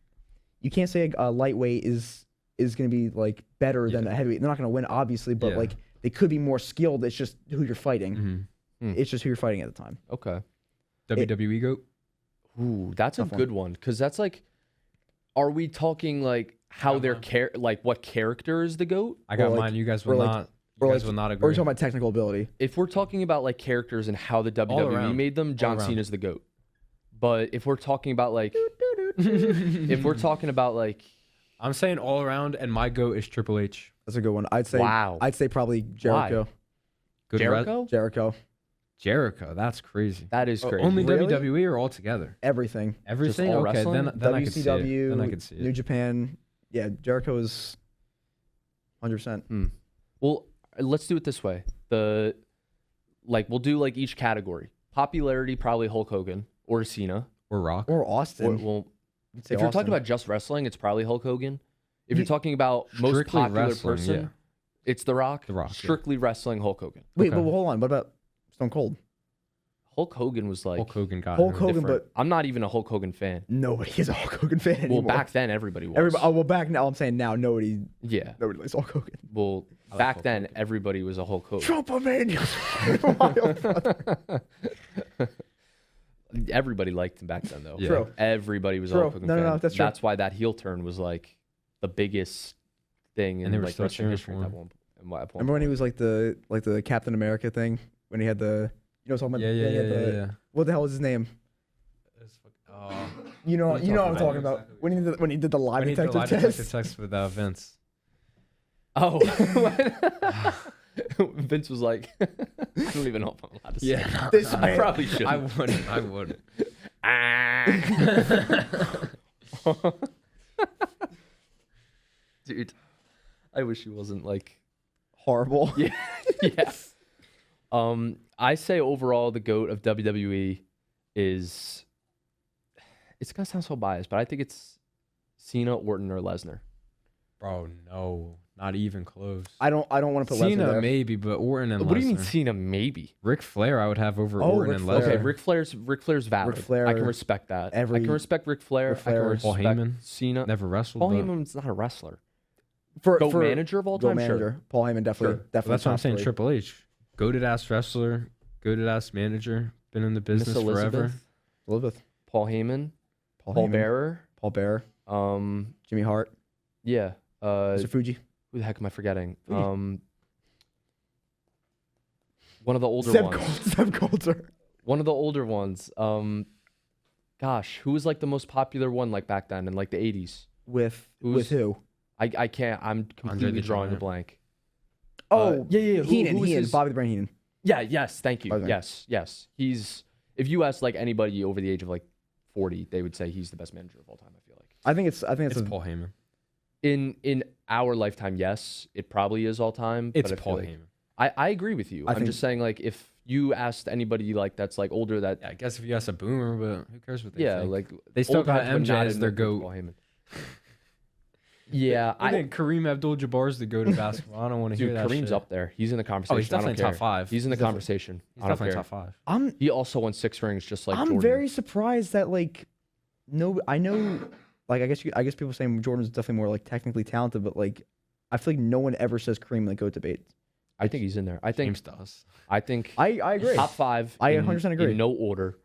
you can't say a lightweight is gonna be like better than Yeah. a heavyweight. They're not gonna win obviously, but Yeah. like they could be more skilled. It's just who you're fighting. Mhm. It's just who you're fighting at the time. Okay. WWE GOAT. Ooh, that's a Tough one. good one because that's like, are we talking like how Yeah, their mine. like what character is the GOAT? I got Or like- mine. You guys or will like- not. or You guys like- will not Or agree. you're talking about technical ability. If we're talking about like characters and how the WWE around. made them, John around. Cena's the GOAT. But if we're talking about like, if we're talking about like, I'm saying all around, and my GOAT is Triple H. That's a good one. I'd say wow, I'd say probably Jericho. Good Jericho, Jericho. Jericho. That's crazy. that is crazy. Only Really? WWE or all together? Everything. Everything. all Okay, wrestling? then I could see it. WCW, Then I could see New it. Japan. Yeah, Jericho is 100%. Well, let's do it this way. We'll do like each category. Popularity, probably Hulk Hogan or Cena. Or Rock. Or Or, Austin. well, I'd if say you're talking Austin. about just wrestling, it's probably Hulk Hogan. If you're Ye- talking about most Strictly popular wrestling, person, yeah. it's The Rock. The Rock, yeah. Strictly wrestling, Hulk Hogan. Wait, Okay. but hold on. What about Stone Cold? Hulk Hogan was like Hulk Hogan got Hulk hurt. Hogan, different. but I'm not even a Hulk Hogan fan. nobody is a Hulk Hogan fan anymore. Well, back then everybody was. Everybody. Oh, well, back now. I'm saying now nobody Yeah. likes Hulk Hogan. Well, I like back Hulk then Hogan. everybody was a Hulk Hogan. Trumpomania. Everybody liked him back then, though. Yeah. True. Everybody was a True. Hulk Hogan No, fan. no, that's true. That's why that heel turn was like the biggest thing in And they were like still wrestling cheering history for at him. that one. at one Remember when he was like the Captain America thing when he had the what I'm talking about? Yeah, When yeah, he yeah, had yeah, the- yeah. What the hell was his name? Oh. You know What are you what I'm talking talking about? about. When he did the lie When he did detector the lie test. detector test with Vince. Oh. Vince was like, I don't even know if I'm allowed to say. Yeah. This I man- probably should. I wouldn't. I wouldn't. Dude, I wish he wasn't like. Horrible. Yeah. Yeah. I say overall the GOAT of WWE is. It's gonna sound so biased, but I think it's Cena, Orton, or Lesnar. Bro, no. Not even close. I don't want to put Lesnar Cena there. maybe, but Orton and What do you mean Lesnar. Cena? Maybe. Ric Flair I would have over Oh, Orton Ric and Flair. Lesnar. Okay, Ric Flair's valid. Flair, I can respect that. I every- can respect Ric Flair. Ric Flair, I can Paul respect Heyman. Cena. Never wrestled. Paul but Heyman's not a wrestler. For GOAT manager of all Go time, manager. sure. Paul Heyman definitely Sure. definitely. That's what I'm top saying. three. Triple H, goated ass wrestler, goated ass manager, been in the Miss business forever. Elizabeth, Elizabeth. Paul Heyman, Paul Paul Heyman, Bearer. Paul Bearer. Jimmy Hart. Yeah. Mr. Fuji. Who the heck am I forgetting? Fuji. One of the older Zeb ones. Zeb Coulter. One of the older ones. Gosh, who was like the most popular one like back then in like the 80s? With Who's- who? I can't. I'm completely the drawing a Giant. blank. Oh, yeah. Heenan. who was Heenan. his- Bobby the Brain Heenan. Yeah. Yes. Thank you. Bobby the Brain. Yes. He's. If you ask like anybody over the age of like 40, they would say he's the best manager of all time. I feel like. I think it's It's a, Paul Heyman. In our lifetime, yes, it probably is all time. It's but I feel Paul like- Heyman. I agree with you. I I'm think- just saying like if you asked anybody like that's like older that Yeah, I guess if you ask a boomer, but who cares what they yeah think? like They still old got guys, but MJ not as in their the GOAT. Paul Heyman. Yeah, I think Kareem Abdul-Jabbar is the GOAT of basketball. I don't want to hear dude, that Kareem's shit. up there. He's in the conversation. Oh, he's I don't definitely top care. five. He's in the He's definitely- conversation. He's I don't definitely care. top five. I'm He also won 6 rings just like I'm Jordan. very surprised that like no I know like I guess people saying Jordan's definitely more like technically talented, but like I feel like no one ever says Kareem in the GOAT debate. I think he's in there. I think James does. I think I agree. top 5. I in- 100% agree. In no order: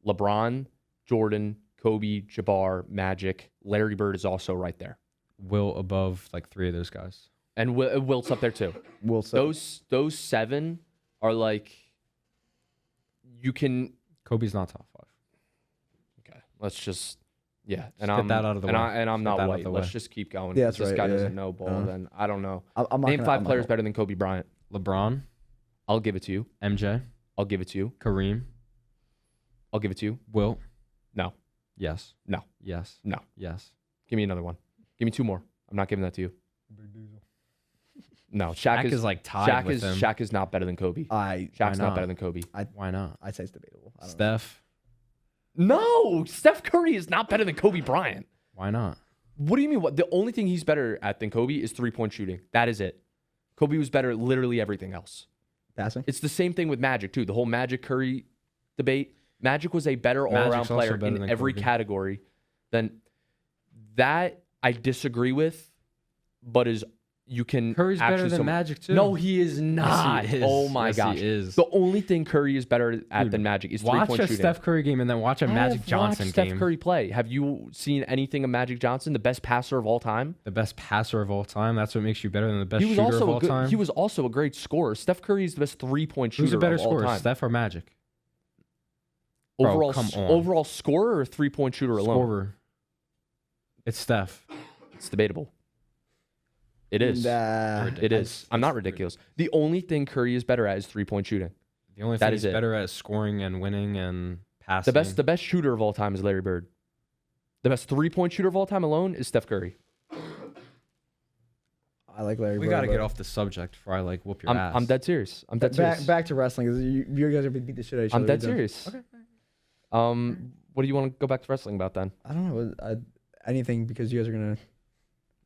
LeBron, Jordan, Kobe, Jabbar, Magic. Larry Bird is also right there, Will above like 3 of those guys. and Wilt's up there too. Will say. Those 7 are like you can. Kobe's not top 5. Okay, let's just yeah, and Just get that out of the way. and I'm Get not that out white. the Let's way. just keep going. Yeah, 'cause that's this right, guy yeah. doesn't know ball. Then I don't know. I'm not Name gonna- 5 I'm not players gonna- better than Kobe Bryant. LeBron, I'll give it to you. MJ, I'll give it to you. Kareem, I'll give it to you. Wilt. No. Yes. No. Yes. No. Yes. Give me another one. Give me 2 more. I'm not giving that to you. No, Shaq Shaq is like tied with him. Shaq is not better than Kobe. Shaq's not not? better than Kobe. Why not? I'd say it's debatable. I don't know. Steph. No, Steph Curry is not better than Kobe Bryant. Why not? What do you mean? What? The only thing he's better at than Kobe is 3-point shooting. That is it. Kobe was better at literally everything else. Passing. It's the same thing with Magic too. The whole Magic Curry debate. Magic was a better all-around Magic's also player better in than every Kobe. category. Then that I disagree with, but is you can Curry's better actually than Magic too. No, he is not. Yes, he is. Oh my Yes, gosh. he is. The only thing Curry is better at Dude, than Magic is Watch 3-point a shooting. Steph Curry game and then watch a Magic Johnson watched Steph game. Curry play. Have you seen anything of Magic Johnson, the best passer of all time? The best passer of all time. That's what makes you better than the best He was shooter also of all a good. time. He was also a great scorer. Steph Curry is the best 3-point shooter Who's a better of all scorer, time. Steph or Magic? Bro, Overall, come on. overall scorer or 3-point shooter alone? Scorer. It's Steph. It's debatable. It is. It is. I'm not ridiculous. The only thing Curry is better at is 3-point shooting. The only That thing is he's it. better at is scoring and winning and passing. The best shooter of all time is Larry Bird. The best 3-point shooter of all time alone is Steph Curry. I like Larry. We Bird, got to but- get off the subject before I like whoop your ass. I'm dead serious. I'm dead Back, serious. back to wrestling. 'Cause you guys are beat the shit out of each I'm other. dead You're done. serious. Okay. What do you want to go back to wrestling about then? I don't know. Anything because you guys are gonna.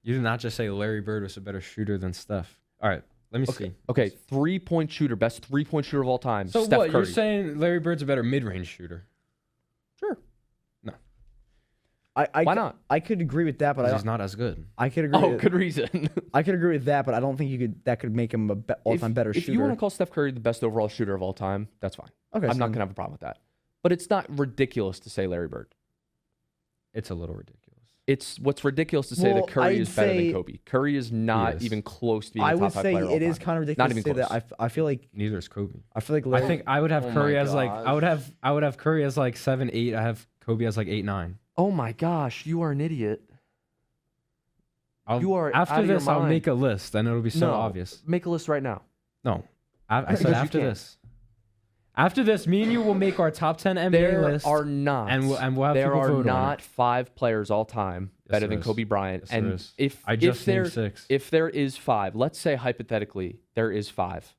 You did not just say Larry Bird was a better shooter than Steph. All right, let me Okay. see. Okay, 3-point shooter, best 3-point shooter of all time. So Steph what? Curry. You're saying Larry Bird's a better mid-range shooter? Sure. I Why not? I could agree with that, but Because he's not as good. I could agree. Oh, with, good reason. I could agree with that, but I don't think you could. That could make him a all-time better if shooter. you want to call Steph Curry the best overall shooter of all time, that's fine. okay, I'm so not then- gonna have a problem with that. But it's not ridiculous to say Larry Bird. It's a little ridiculous. It's what's ridiculous to say Well, that Curry I'd is better say- than Kobe. Curry is not is. even close to being I a would top 5 say player of all it is time. kind of ridiculous Not to even say close. that. I feel like Neither is Kobe. Larry, I think I would have Oh Curry my as like gosh. I would have Curry as like 7, 8. I have Kobe as like 8, 9. Oh my gosh, you are an idiot. You are after out of your this. I'll mind. make a list and it'll be so No, obvious. Make a list right now. No, I Because said you after can't. this. After this, me and you will make our top 10 NBA There list. are not. and we'll have there people are vote on not it. 5 players all time Yes, better there than is. Kobe Bryant. Yes, there And is. if I just named there 6. if there is 5, let's say hypothetically there is 5.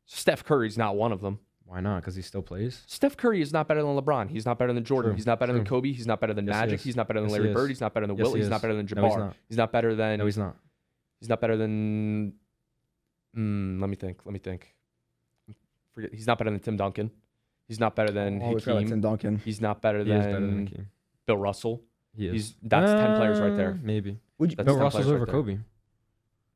Steph Curry's not one of them. Why not? Because he still plays. Steph Curry is not better than LeBron. He's not better than Jordan. True, He's not better than true. Kobe. He's not better than Yes, he Magic. is. He's not better than Yes, he Larry is. Bird. He's not better than Yes, Wilt. he He's is. not better than No, he's Jabbar. not. He's not better than. No, he's not. He's not better than. Let me think. Forget. He's not better than Tim Duncan. He's not better than always got Hakeem. Tim Duncan. He's not better He is better than than Hakeem. Bill Russell. He is. That's 10 players right there. Maybe. Would you That's Bill 10 Russell's players right over there. Kobe.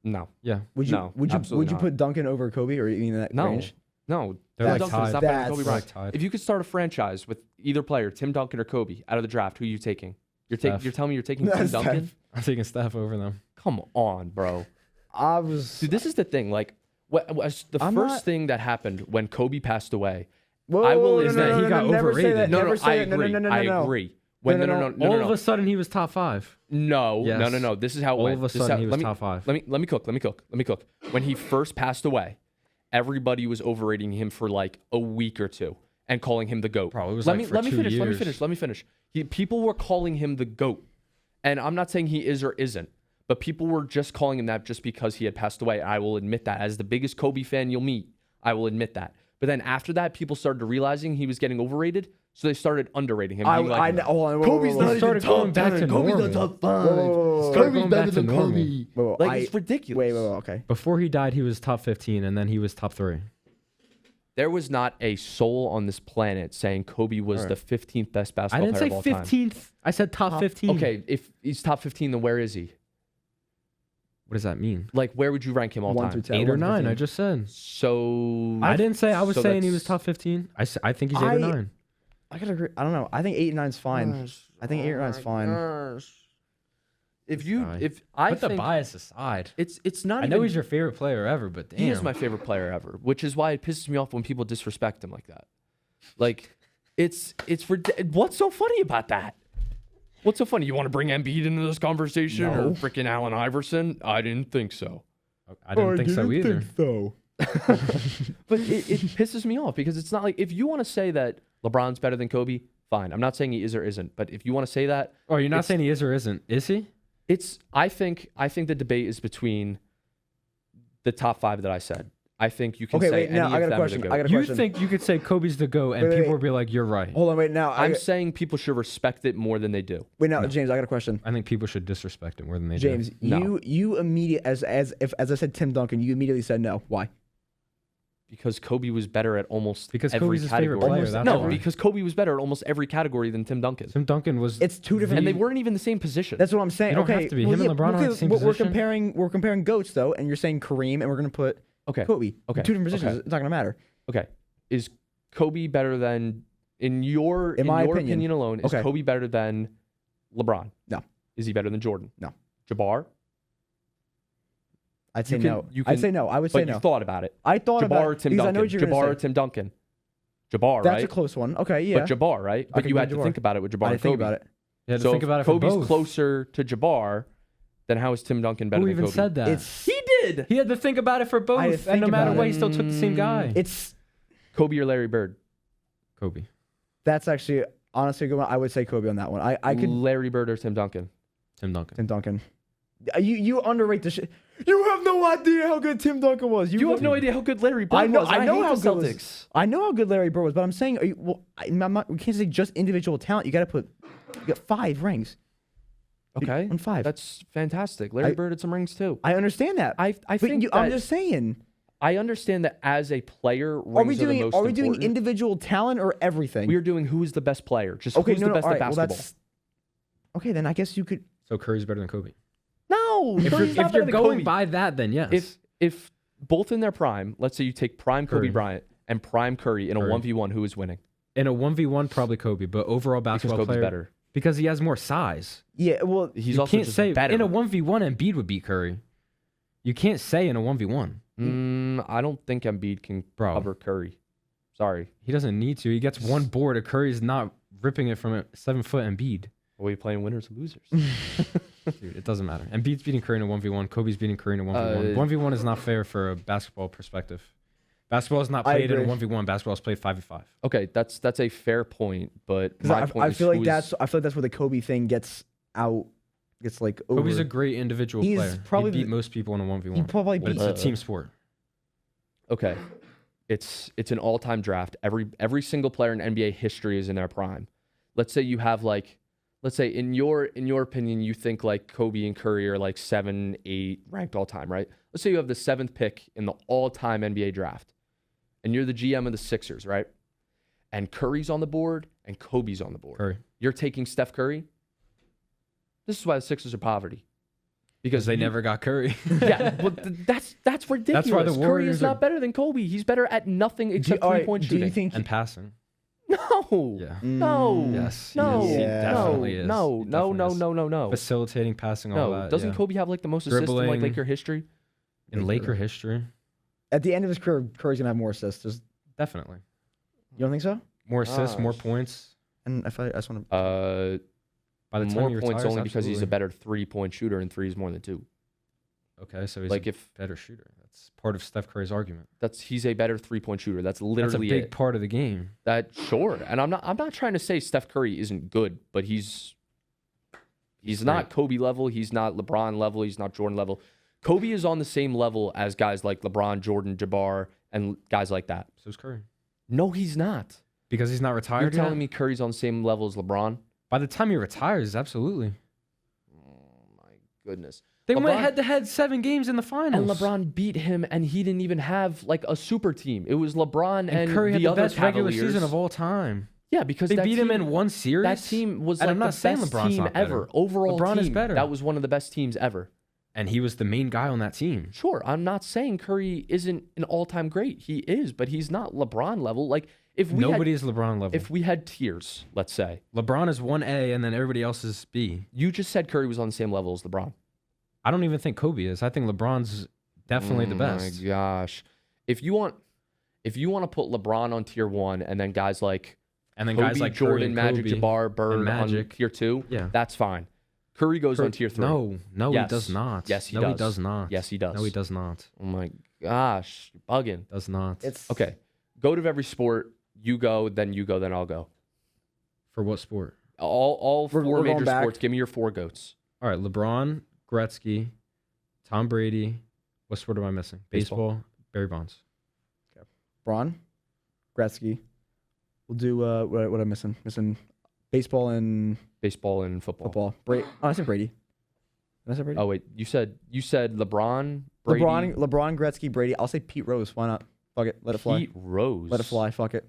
No. Yeah. would you No, would you absolutely would you not. put Duncan over Kobe or even in that No. range? No. They're Tim like Duncan is tied. not better than Kobe That's- Bryant. They're like tied. If you could start a franchise with either player, Tim Duncan or Kobe, out of the draft, who are you taking? You're Steph. telling me you're taking Tim That's Duncan? Steph. I'm taking Steph over them. Come on, bro. I was. Dude, this is the thing. Like, the I'm first not- thing that happened when Kobe passed away. Whoa, I will no, is no, that no, he no, got never say overrated. that, No, never no, say I that. No, agree. no, no, no, I no. agree. When No, no, no, no, no. no, All no, of no. a sudden, he was top 5. No, Yes. no, no, no. This is how it All went. of a This is sudden, how- he was let me- top 5. Let me cook. When he first passed away, everybody was overrating him for like a week or 2 and calling him the GOAT. Bro, it was let like me for let me 2 finish. years. Let me finish. People were calling him the GOAT, and I'm not saying he is or isn't, but people were just calling him that just because he had passed away. I will admit that. As the biggest Kobe fan you'll meet, I will admit that. But then after that, people started realizing he was getting overrated, so they started underrating him. being like, hold on, Kobe's not even started top going back 10. to Kobe's normal. not top 5. Started going Kobe's back better to than normal. Kobe. Like, it's ridiculous. Wait, okay. Before he died, he was top 15, and then he was top 3. There was not a soul on this planet saying Kobe was the 15th best I basketball didn't player say of all 15th. time. 15th. I said top 15. Okay, if he's top 15, then where is he? What does that mean? Like, where would you rank him all 1 time? through 10. 8 or 1 to 9. 15. I just said. So I didn't say. I was so saying he was that's- top 15. I think he's 8 or 9. I gotta agree. I don't know. I think 8 and 9 is fine. I think 8 or 9 is fine. If you, Guy. if I Put the think bias aside. it's not. I even, know he's your favorite player ever, but damn. He is my favorite player ever, which is why it pisses me off when people disrespect him like that. Like, it's what's so funny about that? What's so funny? You want to bring Embiid into this conversation or No. freaking Allen Iverson? I didn't think so. I didn't think so either. But it pisses me off because it's not like if you want to say that LeBron's better than Kobe, fine. I'm not saying he is or isn't, but if you want to say that, Oh, you're not It's- saying he is or isn't? Is he? I think the debate is between the top 5 that I said. I think you can Okay, say wait. any Now of I got a them question. are the I GOAT. got a You question. think you could say Kobe's the GOAT and Wait, people wait. would be like, you're right. Hold on. Wait. Now I'm saying people should respect it more than they do. wait. Now, James, I got a question. I think people should disrespect it more than they James, do. No. you immediately as I said Tim Duncan, you immediately said no. Why? Because Kobe was better at almost Because every Kobe's his favorite category. player, that's no, why. because Kobe was better at almost every category than Tim Duncan. Tim Duncan was. It's two different. And they weren't even the same position. That's what I'm saying. You don't okay, have to be. Him and LeBron aren't the same we're position. comparing goats though, and you're saying Kareem, and we're gonna put okay. Kobe. Okay, Two different positions. okay. It's not gonna matter. Okay. Is Kobe better than in your my your opinion. alone, is Okay. Kobe better than LeBron? No. Is he better than Jordan? No. Jabbar? I'd say You can- no. you I'd can- say no. I would say But you no. thought about it. I thought Jabbar about or it Tim because I Duncan? know what you're Jabbar gonna or say. Tim Duncan? Jabbar, That's a right? close one. Okay, yeah. But Jabbar, right? I But can you go had to Jabbar. think about it with Jabbar I and think Kobe. about it. You had to So think if about it for Kobe's both. closer to Jabbar, then how is Tim Duncan better Who than even Kobe? said that? It's He did. He had to think about it for both, had to and think no matter about what, it. he still took the same guy. it's Kobe or Larry Bird? Kobe. that's actually honestly a good one. I would say Kobe on that one. I could Larry Bird or Tim Duncan? Tim Duncan. Tim Duncan. You underrate the shit. You have no idea how good Tim Duncan was. You have no idea how good Larry Bird I know. was. I know hate how the good was- Celtics. I know how good Larry Bird was, but I'm saying, I'm not. We can't say just individual talent. You got to put. You got 5 rings. Okay, On 5. that's fantastic. Larry I- Bird had some rings too. I understand that. I but think I'm that- just saying. I understand that as a player, Are we rings are the doing? most Are we doing important. individual talent or everything? We are doing who is the best player. Just okay. who's No, the no. best All at right. Well, basketball. that's. Okay, then I guess you could. So Curry's better than Kobe. No, If Curry's you're, not if you're better than going Kobe. by that, then yes. if both in their prime, let's say you take prime Kobe Curry. Bryant and prime Curry in a Curry. 1v1, who is winning? in a 1v1, probably Kobe, but overall Because basketball Kobe's player better. because he has more size. Yeah. Well. He's You also can't just say better. in a 1v1 Embiid would beat Curry. You can't say in a 1v1. I don't think Embiid can Bro. cover Curry. Sorry. He doesn't need to. He gets one board. And Curry's not ripping it from a 7-foot Embiid. Are we playing winners or losers? Dude, it doesn't matter. Embiid's beating Curry in a 1v1. Kobe's beating Curry in a 1v1. 1v1 is not fair for a basketball perspective. Basketball is not I played in a agree. 1v1. Basketball is played 5v5. Okay, that's a fair point, but 'Cause my point I is feel like who is- that's. I feel like that's where the Kobe thing gets out. Gets like over. Kobe's a great individual He's player. probably He beat the- most people in a 1v1. He probably but beat. it's a team sport. Okay. It's an all-time draft. Every single player in NBA history is in their prime. Let's say you have let's say in your opinion you think like Kobe and Curry are like 7, 8 ranked all time, right? Let's say you have the 7th pick in the all-time NBA draft. And you're the GM of the Sixers, right? And Curry's on the board and Kobe's on the board. Curry. You're taking Steph Curry. This is why the Sixers are poverty. Because they you- never got Curry. Yeah, but that's ridiculous. why the Curry Warriors is are- not better than Kobe. He's better at nothing except all right, three-point do shooting. you think? and passing. No. Yeah. No. Yes. No. He Yeah. definitely is. No. He No. definitely No. is. No. No. No. Facilitating, passing, all No. that. Doesn't yeah. Kobe have like the most assists in like Dribbling. Laker history? In Laker history? At the end of his career, Curry's gonna have more assists. Definitely. You don't think so? More assists, more Gosh. points. And I just want to. By the time More he points retires, only because he's a absolutely. better 3-point shooter and threes more than 2. Okay, so he's Like a if better shooter. That's part of Steph Curry's argument. he's a better 3-point shooter. That's That's a literally big it. part of the game. That sure. And I'm not trying to say Steph Curry isn't good, but he's not great. Kobe level, he's not LeBron level, he's not Jordan level. Kobe is on the same level as guys like LeBron, Jordan, Jabbar, and guys like that. So is Curry. No, he's not. Because he's not retired You're telling yet? me Curry's on the same level as LeBron? By the time he retires, absolutely. Oh my goodness. They LeBron- went head-to-head 7 games in the finals. And LeBron beat him, and he didn't even have like a super team. It was LeBron and Curry had the the other best regular Cavaliers. season of all time. Yeah, because They that beat team, him in one series. That team was And like I'm the not saying best LeBron's team not better. ever. Overall LeBron team, is better. That was one of the best teams ever. and he was the main guy on that team. Sure, I'm not saying Curry isn't an all-time great. He is, but he's not LeBron level. Like if we Nobody is LeBron level. if we had tiers, let's say LeBron is 1A and then everybody else is B. you just said Curry was on the same level as LeBron. I don't even think Kobe is. I think LeBron's definitely the best. Oh my gosh, if you want to put LeBron on tier 1 and then guys like And then Kobe, guys like Jordan, Curry and Magic, Kobe Jabbar, Bird and Magic. on tier 2, Yeah. that's fine. Curry goes on tier 3. No, Yes. he does not. Yes, he no, does. he does not. Yes, he does. No, he does not. Oh my gosh, you're bugging. Does not. It's Okay, go to every sport. You go, then I'll go. For what sport? All We're 4 going major back. sports. Give me your 4 goats. All right, LeBron, Gretzky, Tom Brady. What sport am I missing? Baseball. Barry Bonds. Braun, Gretzky. We'll do what am I missing? Missing baseball and Baseball and football. football. I said Brady. Did I say Brady? Oh wait, you said LeBron, Brady, LeBron, Gretzky, Brady. I'll say Pete Rose. Why not? Fuck it. Let it fly. Pete Rose. Let it fly. Fuck it.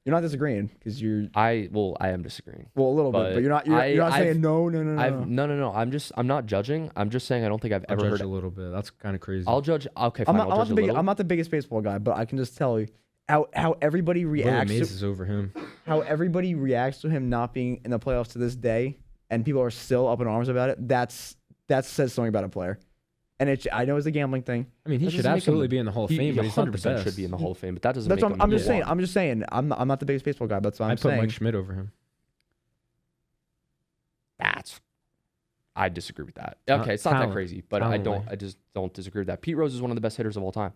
You're not disagreeing because you're I am disagreeing. a little bit, but you're not. You're not saying no. No. I'm not judging. I'm just saying I don't think I've I'll ever judge heard. a little bit. That's kind of crazy. I'll judge. Okay, I'm fine. I'll judge a little. I'm not the biggest baseball guy, but I can just tell you how everybody Willie reacts. Mays is over him. How everybody reacts to him not being in the playoffs to this day, and people are still up in arms about it. That says something about a player. And I know it's a gambling thing. I mean, he That should doesn't make him- absolutely be in the Hall of He Fame, but he's not the 100% best. should be in the Hall of Fame, but that doesn't. That's make what him I'm just number saying. one. I'm just saying. I'm not the biggest baseball guy. But that's what I I'm put saying. Mike Schmidt over him. I disagree with that. Okay, it's not that Talent. crazy, but Talent-wise. I just don't disagree with that. Pete Rose is one of the best hitters of all time.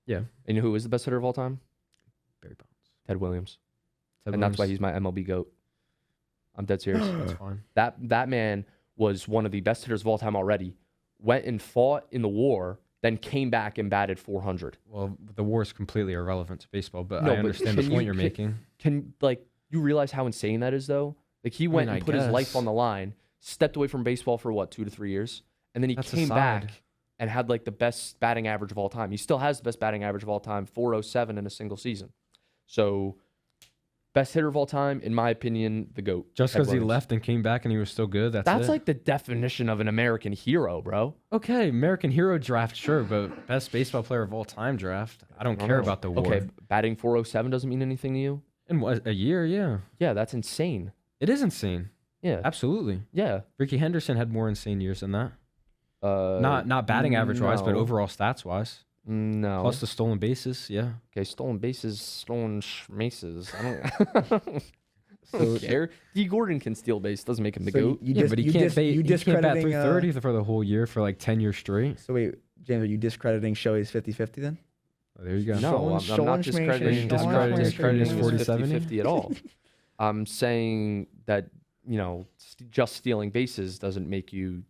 Yeah. And you know who is the best hitter of all time? Barry Bonds. Ted Williams. Ted And that's why Williams, he's my MLB GOAT. I'm dead serious. That's fine. That man was one of the best hitters of all time already. Went and fought in the war, then came back and batted 400. Well, the war is completely irrelevant to baseball, but No, I but understand the can point you- you're can- making. Can you realize how insane that is though? Like he went I and put his life guess. on the line, stepped away from baseball for what, 2 to 3 years, and then he That's came aside. back and had like the best batting average of all time. He still has the best batting average of all time, 407 in a single season. So best hitter of all time, in my opinion, the GOAT. Just Ted because he Williams. left and came back and he was still good, That's it? like the definition of an American hero, bro. Okay, American Hero draft, sure, but best baseball player of all time draft. I don't care about the war. Okay, batting 407 doesn't mean anything to you? In what, a year, yeah. Yeah, that's insane. It is insane. Yeah. Absolutely. Yeah. Ricky Henderson had more insane years than that. Uh, Not batting average wise, but no. overall stats wise. No. Plus the stolen bases, yeah. Okay, stolen bases, stolen maces. I don't So- care. D. Gordon can steal base. Doesn't make him the So GOAT. Yeah, but he can't bat You he can't bat discrediting. 330 for the whole year for like 10 years straight. So wait, James, are you discrediting Shohei's 50-50 then? Oh, there you go. No, I'm not discrediting discrediting his 40-70? 50-50 at all. I'm saying that, just stealing bases doesn't make you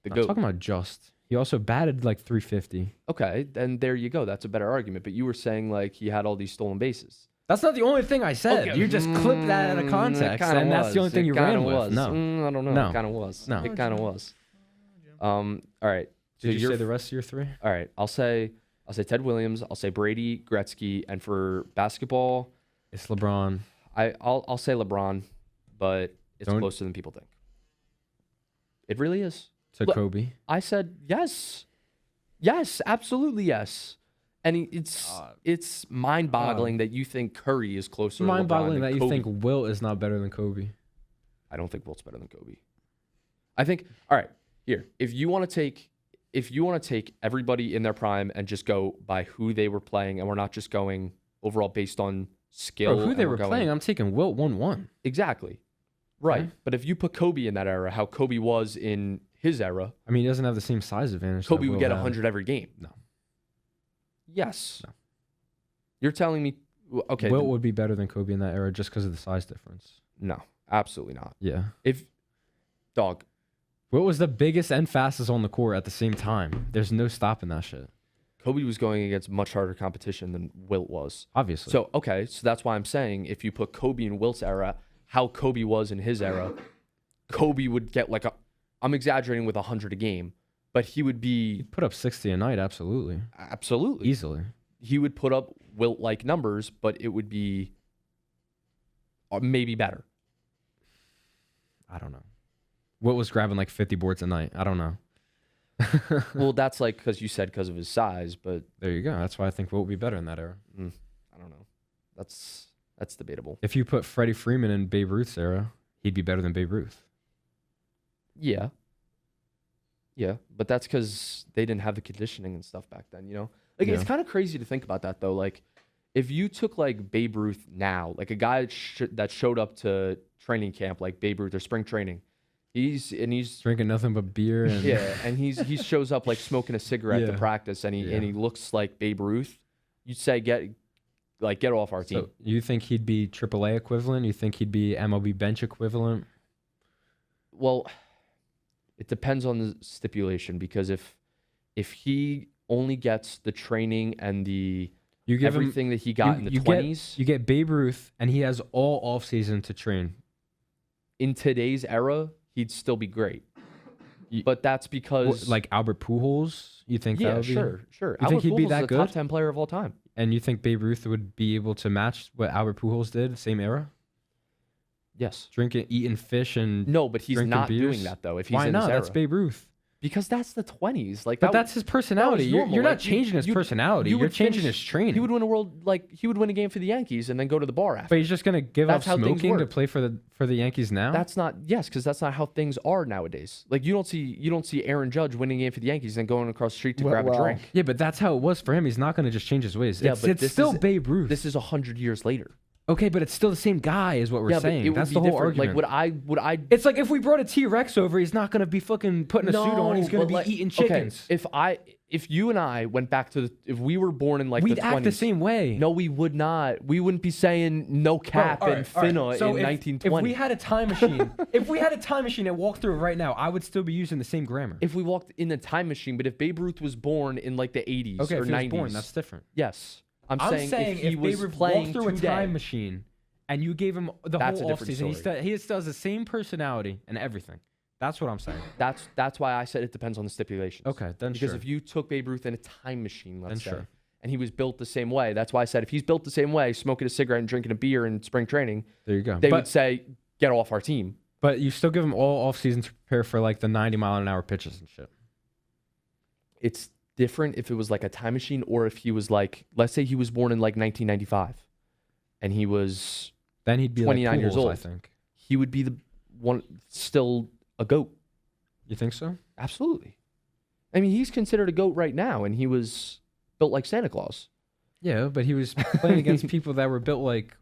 the I'm GOAT. talking about just. He also batted like 350. Okay, then there you go. That's a better argument. But you were saying like he had all these stolen bases. That's not the only thing I said. Okay, You just clipped that out of it context, kinda and that's the only was. thing It you kinda ran with. was. No. I don't know. No. It kind of was. No. It kind of was. All right. So Did you you're say the rest of your three? all right. I'll say Ted Williams. I'll say Brady, Gretzky, and for basketball, It's LeBron. I'll say LeBron, but it's Don't- closer than people think. It really is. To Look, Kobe. I said yes, yes, absolutely yes. And it's mind-boggling that you think Curry is closer. to Mind-boggling LeBron that than you Kobe. think Wilt is not better than Kobe. I don't think Wilt's better than Kobe. I think. All right, here. If you want to take everybody in their prime and just go by who they were playing, and we're not just going overall based on skill. Bro, who and they we're were going- playing, I'm taking Wilt 1-1. Exactly. Right. Okay. But if you put Kobe in that era, how Kobe was in his era, I mean, he doesn't have the same size advantage. that Kobe would Wilt get had. 100 every game. No. Yes. No. You're telling me, okay? Wilt would be better than Kobe in that era just because of the size difference. No, absolutely not. Yeah. Dog, Wilt was the biggest and fastest on the court at the same time. There's no stopping that shit. Kobe was going against much harder competition than Wilt was. Obviously. So, okay, so that's why I'm saying if you put Kobe in Wilt's era, how Kobe was in his era, Kobe would get I'm exaggerating with 100 a game, but he would be He'd put up 60 a night, absolutely. absolutely. Easily. He would put up Wilt-like numbers, but it would be maybe better. I don't know. Wilt was grabbing like 50 boards a night. I don't know. Well, that's like because you said because of his size, but There you go. That's why I think Wilt would be better in that era. I don't know. That's debatable. If you put Freddie Freeman in Babe Ruth's era, he'd be better than Babe Ruth. Yeah. Yeah, but that's because they didn't have the conditioning and stuff back then, Like, it's Yeah. kind of crazy to think about that, though. Like, if you took, like, Babe Ruth now, like a guy that showed up to training camp, like Babe Ruth or spring training, he's Drinking nothing but beer and yeah, and he shows up, like, smoking a cigarette to Yeah. practice, and Yeah. he looks like Babe Ruth, you'd say, get off our team. So you think he'd be AAA equivalent? You think he'd be MLB bench equivalent? Well, it depends on the stipulation, because if he only gets the training and the You give everything that he him, got in the 20s, You get Babe Ruth, and he has all offseason to train. in today's era, he'd still be great. You- But that's because Like Albert Pujols, you think that yeah, would be? sure. You Albert think he'd be Pujols that is a good? top 10 player of all time. And you think Babe Ruth would be able to match what Albert Pujols did, same era? Yes. Eating fish and No, but he's Drinking not beers? doing that though. If he's why in not? his era. That's Babe Ruth. Because that's the 20s. Like But that, that's his personality. You're normal. not Like, changing his you'd- personality. you You're would changing finish- his training. he would win he would win a game for the Yankees and then go to the bar after. But he's just gonna give That's up how things smoking to work. play for the Yankees now. That's not because that's not how things are nowadays. Like you don't see Aaron Judge winning a game for the Yankees and going across the street to grab a drink. yeah, but that's how it was for him. He's not gonna just change his ways. Yeah, it's but it's this still is- Babe Ruth. This is 100 years later. Okay, but it's still the same guy, is what we're Yeah, saying. but it would That's be the whole different. argument. Like would I It's like if we brought a T-Rex over, he's not gonna be fucking putting a suit on. He's gonna but be like- eating okay, chickens. If you and I went back to if we were born in like We'd the act 20s, the same way. No, we would not. We wouldn't be saying no cap Bro, all and right, all right. finna So in if 1920. we had a time machine, if we had a time machine and walked through it right now, I would still be using the same grammar. if we walked in a time machine, but if Babe Ruth was born in like the 80s Okay, or if he was 90s, born, that's different. yes. I'm saying if he was Babe Ruth playing walked through today, a time machine and you gave him the That's whole a different offseason, story. he still has the same personality and everything. That's what I'm saying. that's why I said it depends on the stipulations. Okay, then Because sure. if you took Babe Ruth in a time machine, let's Then say, sure. and he was built the same way, that's why I said if he's built the same way, smoking a cigarette and drinking a beer in spring training, There you go. they but, would say, get off our team. but you still give him all offseason to prepare for like the 90-mile-an-hour pitches and shit. It's different if it was like a time machine or if he was like, let's say he was born in like 1995 and he was, Then he'd be 29 like years Pujols, old. I think. he would be the one still a GOAT. You think so? Absolutely. I mean, he's considered a GOAT right now and he was built like Santa Claus Yeah, but he was playing against people that were built like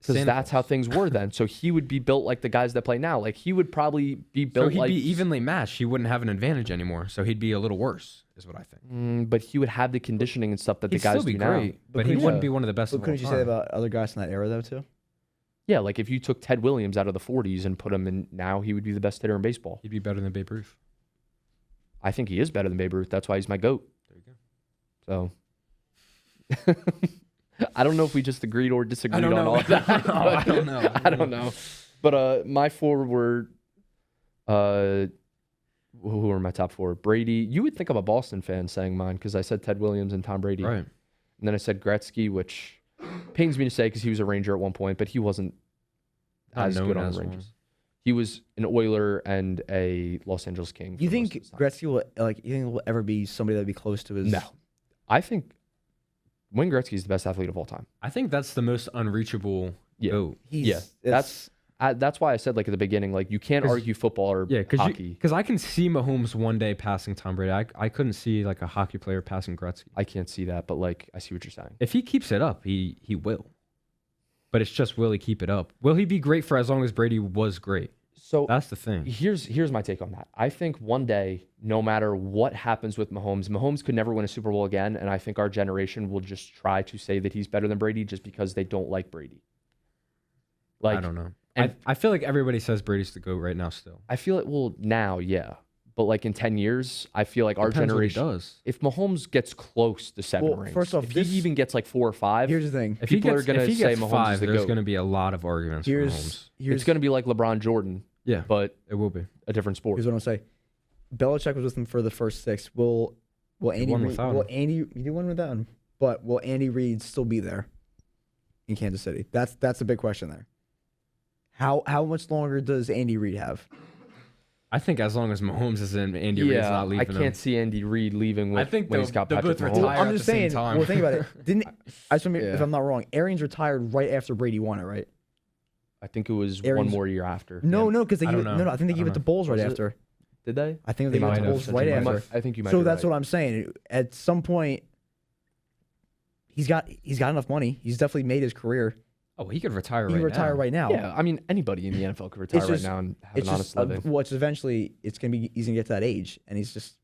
because Santa that's how Claus. things were then. So he would be built like the guys that play now. Like he would probably be So built he'd like be evenly matched. He wouldn't have an advantage anymore. So he'd be a little worse, is what I think. But he would have the conditioning and stuff that He'd the guys still be do now. great, but he couldn't wouldn't you- be one of the best But of all couldn't you say time. about other guys in that era though too? Yeah, like if you took Ted Williams out of the 40s and put him in now, he would be the best hitter in baseball. He'd be better than Babe Ruth. I think he is better than Babe Ruth. That's why he's my GOAT. There you go. So I don't know if we just agreed or disagreed on all of that. I don't know. I don't know. But my four were who are my top four? Brady. You would think I'm a Boston fan saying mine because I said Ted Williams and Tom Brady. Right. And then I said Gretzky, which pains me to say because he was a Ranger at one point, but he wasn't Not as known good on as the one. Rangers. He was an Oiler and a Los Angeles King. You for most think of his time. Gretzky will ever be somebody that'd be close to his? No. I think Wayne Gretzky is the best athlete of all time. I think that's the most unreachable Yeah. goat. He's, Yeah, it's- that's why I said like at the beginning, like you can't 'Cause- argue football or Yeah, hockey. because I can see Mahomes one day passing Tom Brady. I couldn't see like a hockey player passing Gretzky. I can't see that, but like I see what you're saying. If he keeps it up, he will. But it's just, will he keep it up? Will he be great for as long as Brady was great? So That's the thing. here's my take on that. I think one day, no matter what happens with Mahomes could never win a Super Bowl again, and I think our generation will just try to say that he's better than Brady just because they don't like Brady. Like I don't know. and- I feel like everybody says Brady's the GOAT right now still. I feel it will now, yeah. But like in 10 years, I feel like our Depends what he generation does. if Mahomes gets close to 7 Well, rings, first off, if this- he even gets like 4 or 5, Here's the thing. If people he are gets, gonna if he say gets Mahomes 5, is the there's GOAT. going to be a lot of arguments for Mahomes. it's going to be like LeBron Jordan, Yeah, but it will be. a different sport. Here's what I'm saying. Belichick was with him for the first 6. Will Andy won Reid, without will him. Andy he did one without him, but will Andy Reid still be there in Kansas City? That's a big question there. How much longer does Andy Reid have? I think as long as Mahomes is in, Andy Reid's Yeah, not I leaving can't him. see Andy Reid leaving I with, think when he's got they'll Patrick both Mahomes. retire. Well, I'm at just the same saying. time. Well, think about it. Didn't I just remember, if Yeah. I'm not wrong, Arians retired right after Brady won it, right? I think it was one Arians- more year after. No, no, because they I gave don't it, no, know. no, I think they I gave don't it to know. Bulls right Was it? after. Did they? I think They they gave it might to have. Bulls You right might after. have. I think you might. So be that's right. what I'm saying. At some point, he's got enough money. He's definitely made his career. Oh, he could retire He right can retire now. right now. Yeah, I mean anybody in the NFL could retire It's right just- now and have It's an honest just living. well, it's eventually he's gonna get to that age, and he's just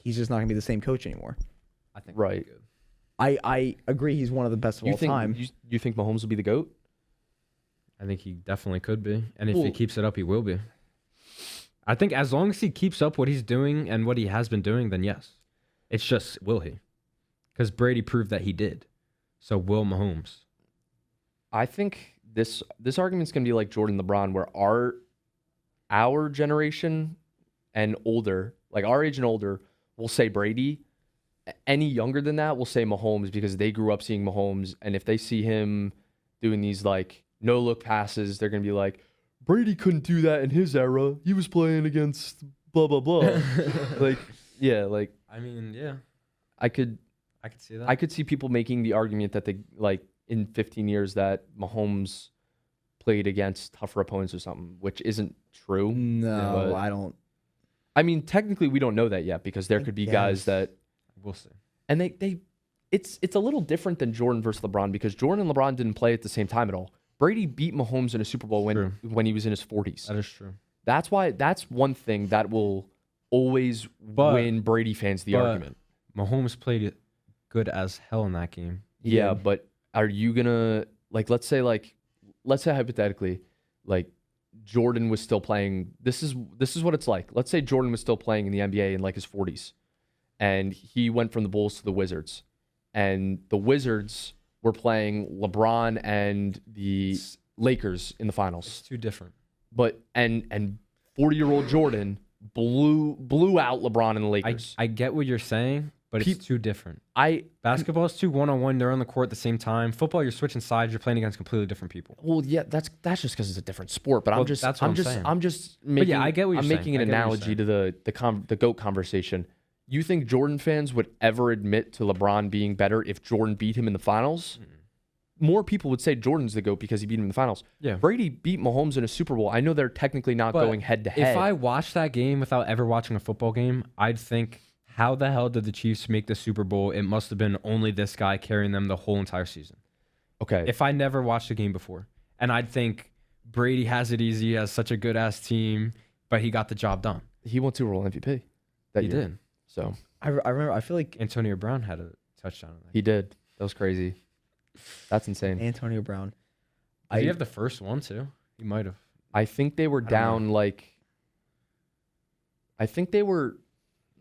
not gonna be the same coach anymore. I think Right. Good. I agree. He's one of the best of You all think time. you think Mahomes will be the GOAT? I think he definitely could be, and if Well- he keeps it up, he will be. I think as long as he keeps up what he's doing and what he has been doing, then yes. It's just will he? Because Brady proved that he did. So will Mahomes? I think this argument's gonna be like Jordan LeBron, where our generation and older, like our age and older, will say Brady. Any younger than that will say Mahomes because they grew up seeing Mahomes, and if they see him doing these like no look passes, they're gonna be like, Brady couldn't do that in his era. He was playing against blah blah blah. Like, yeah, like I mean, yeah, I could see that. I could see people making the argument that they like in 15 years that Mahomes played against tougher opponents or something, which isn't true. No, but- I don't. I mean, technically we don't know that yet because there could be guys guess. that We'll see. and it's a little different than Jordan versus LeBron because Jordan and LeBron didn't play at the same time at all. Brady beat Mahomes in a Super Bowl True. when he was in his 40s. That is true. That's one thing that will always But- win Brady fans the but- argument. Mahomes played it good as hell in that game. Yeah, did. but are you gonna let's say hypothetically, like Jordan was still playing. This is what it's like. Let's say Jordan was still playing in the NBA in like his 40s, and he went from the Bulls to the Wizards, and the Wizards were playing LeBron and the Lakers in the It's finals. too different. But and 40-year-old Jordan blew out LeBron and the Lakers. I get what you're saying, but it's too different. Basketball is too one-on-one. They're on the court at the same time. Football, you're switching sides. You're playing against completely different people. Well, yeah, that's just because it's a different sport. But Well, I'm just that's what I'm saying. I'm just making. yeah, I get what you're I'm saying. making an I get what you're analogy to the GOAT conversation. You think Jordan fans would ever admit to LeBron being better if Jordan beat him in the finals? More people would say Jordan's the GOAT because he beat him in the finals. Yeah. Brady beat Mahomes in a Super Bowl. I know they're technically not But going head to head. If I watched that game without ever watching a football game, I'd think, how the hell did the Chiefs make the Super Bowl? It must have been only this guy carrying them the whole entire season. Okay. If I never watched a game before. And I'd think Brady has it easy, he has such a good ass team, but he got the job done. He won Super Bowl MVP that He year. did. So I remember. I feel like Antonio Brown had a touchdown in that. he did. That was crazy. That's insane. Antonio Brown. Did he have the first one too? He might have. I think they were I don't know. down like. I think they were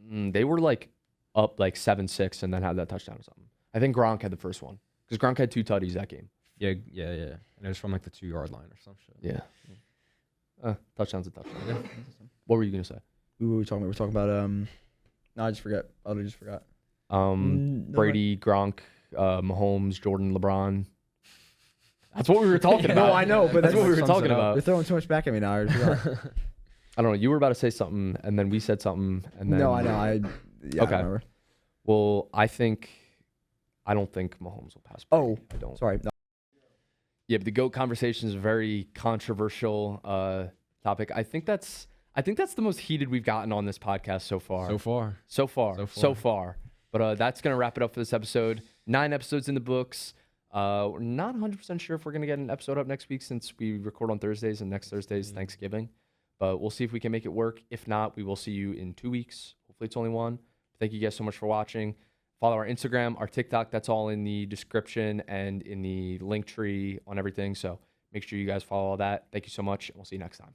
like up like 7-6 and then had that touchdown or something. I think Gronk had the first one because Gronk had 2 tutties that game. Yeah. And it was from like the 2-yard line or some shit. Yeah. Touchdown's a touchdown. What were you gonna say? We were talking. We were talking about. No, I just forgot. I just forgot. No, Brady, Gronk, Mahomes, Jordan, LeBron. That's what we were talking about. No, I know, but that's what we were sums talking it up. about. You're throwing too much back at me now. I forgot. I don't know. You were about to say something, and then we said something, and then No, I know. Yeah, Okay. I remember. Well, I don't think Mahomes will pass. Oh, Brady. I don't. Sorry. No. Yeah, but the GOAT conversation is a very controversial topic. I think that's the most heated we've gotten on this podcast so far. So far. But that's gonna wrap it up for this episode. 9 episodes in the books. We're not 100% sure if we're gonna get an episode up next week since we record on Thursdays and next Thursday is Thanksgiving. But we'll see if we can make it work. If not, we will see you in 2 weeks. Hopefully it's only 1. Thank you guys so much for watching. Follow our Instagram, our TikTok. That's all in the description and in the link tree on everything. So make sure you guys follow all that. Thank you so much, and we'll see you next time.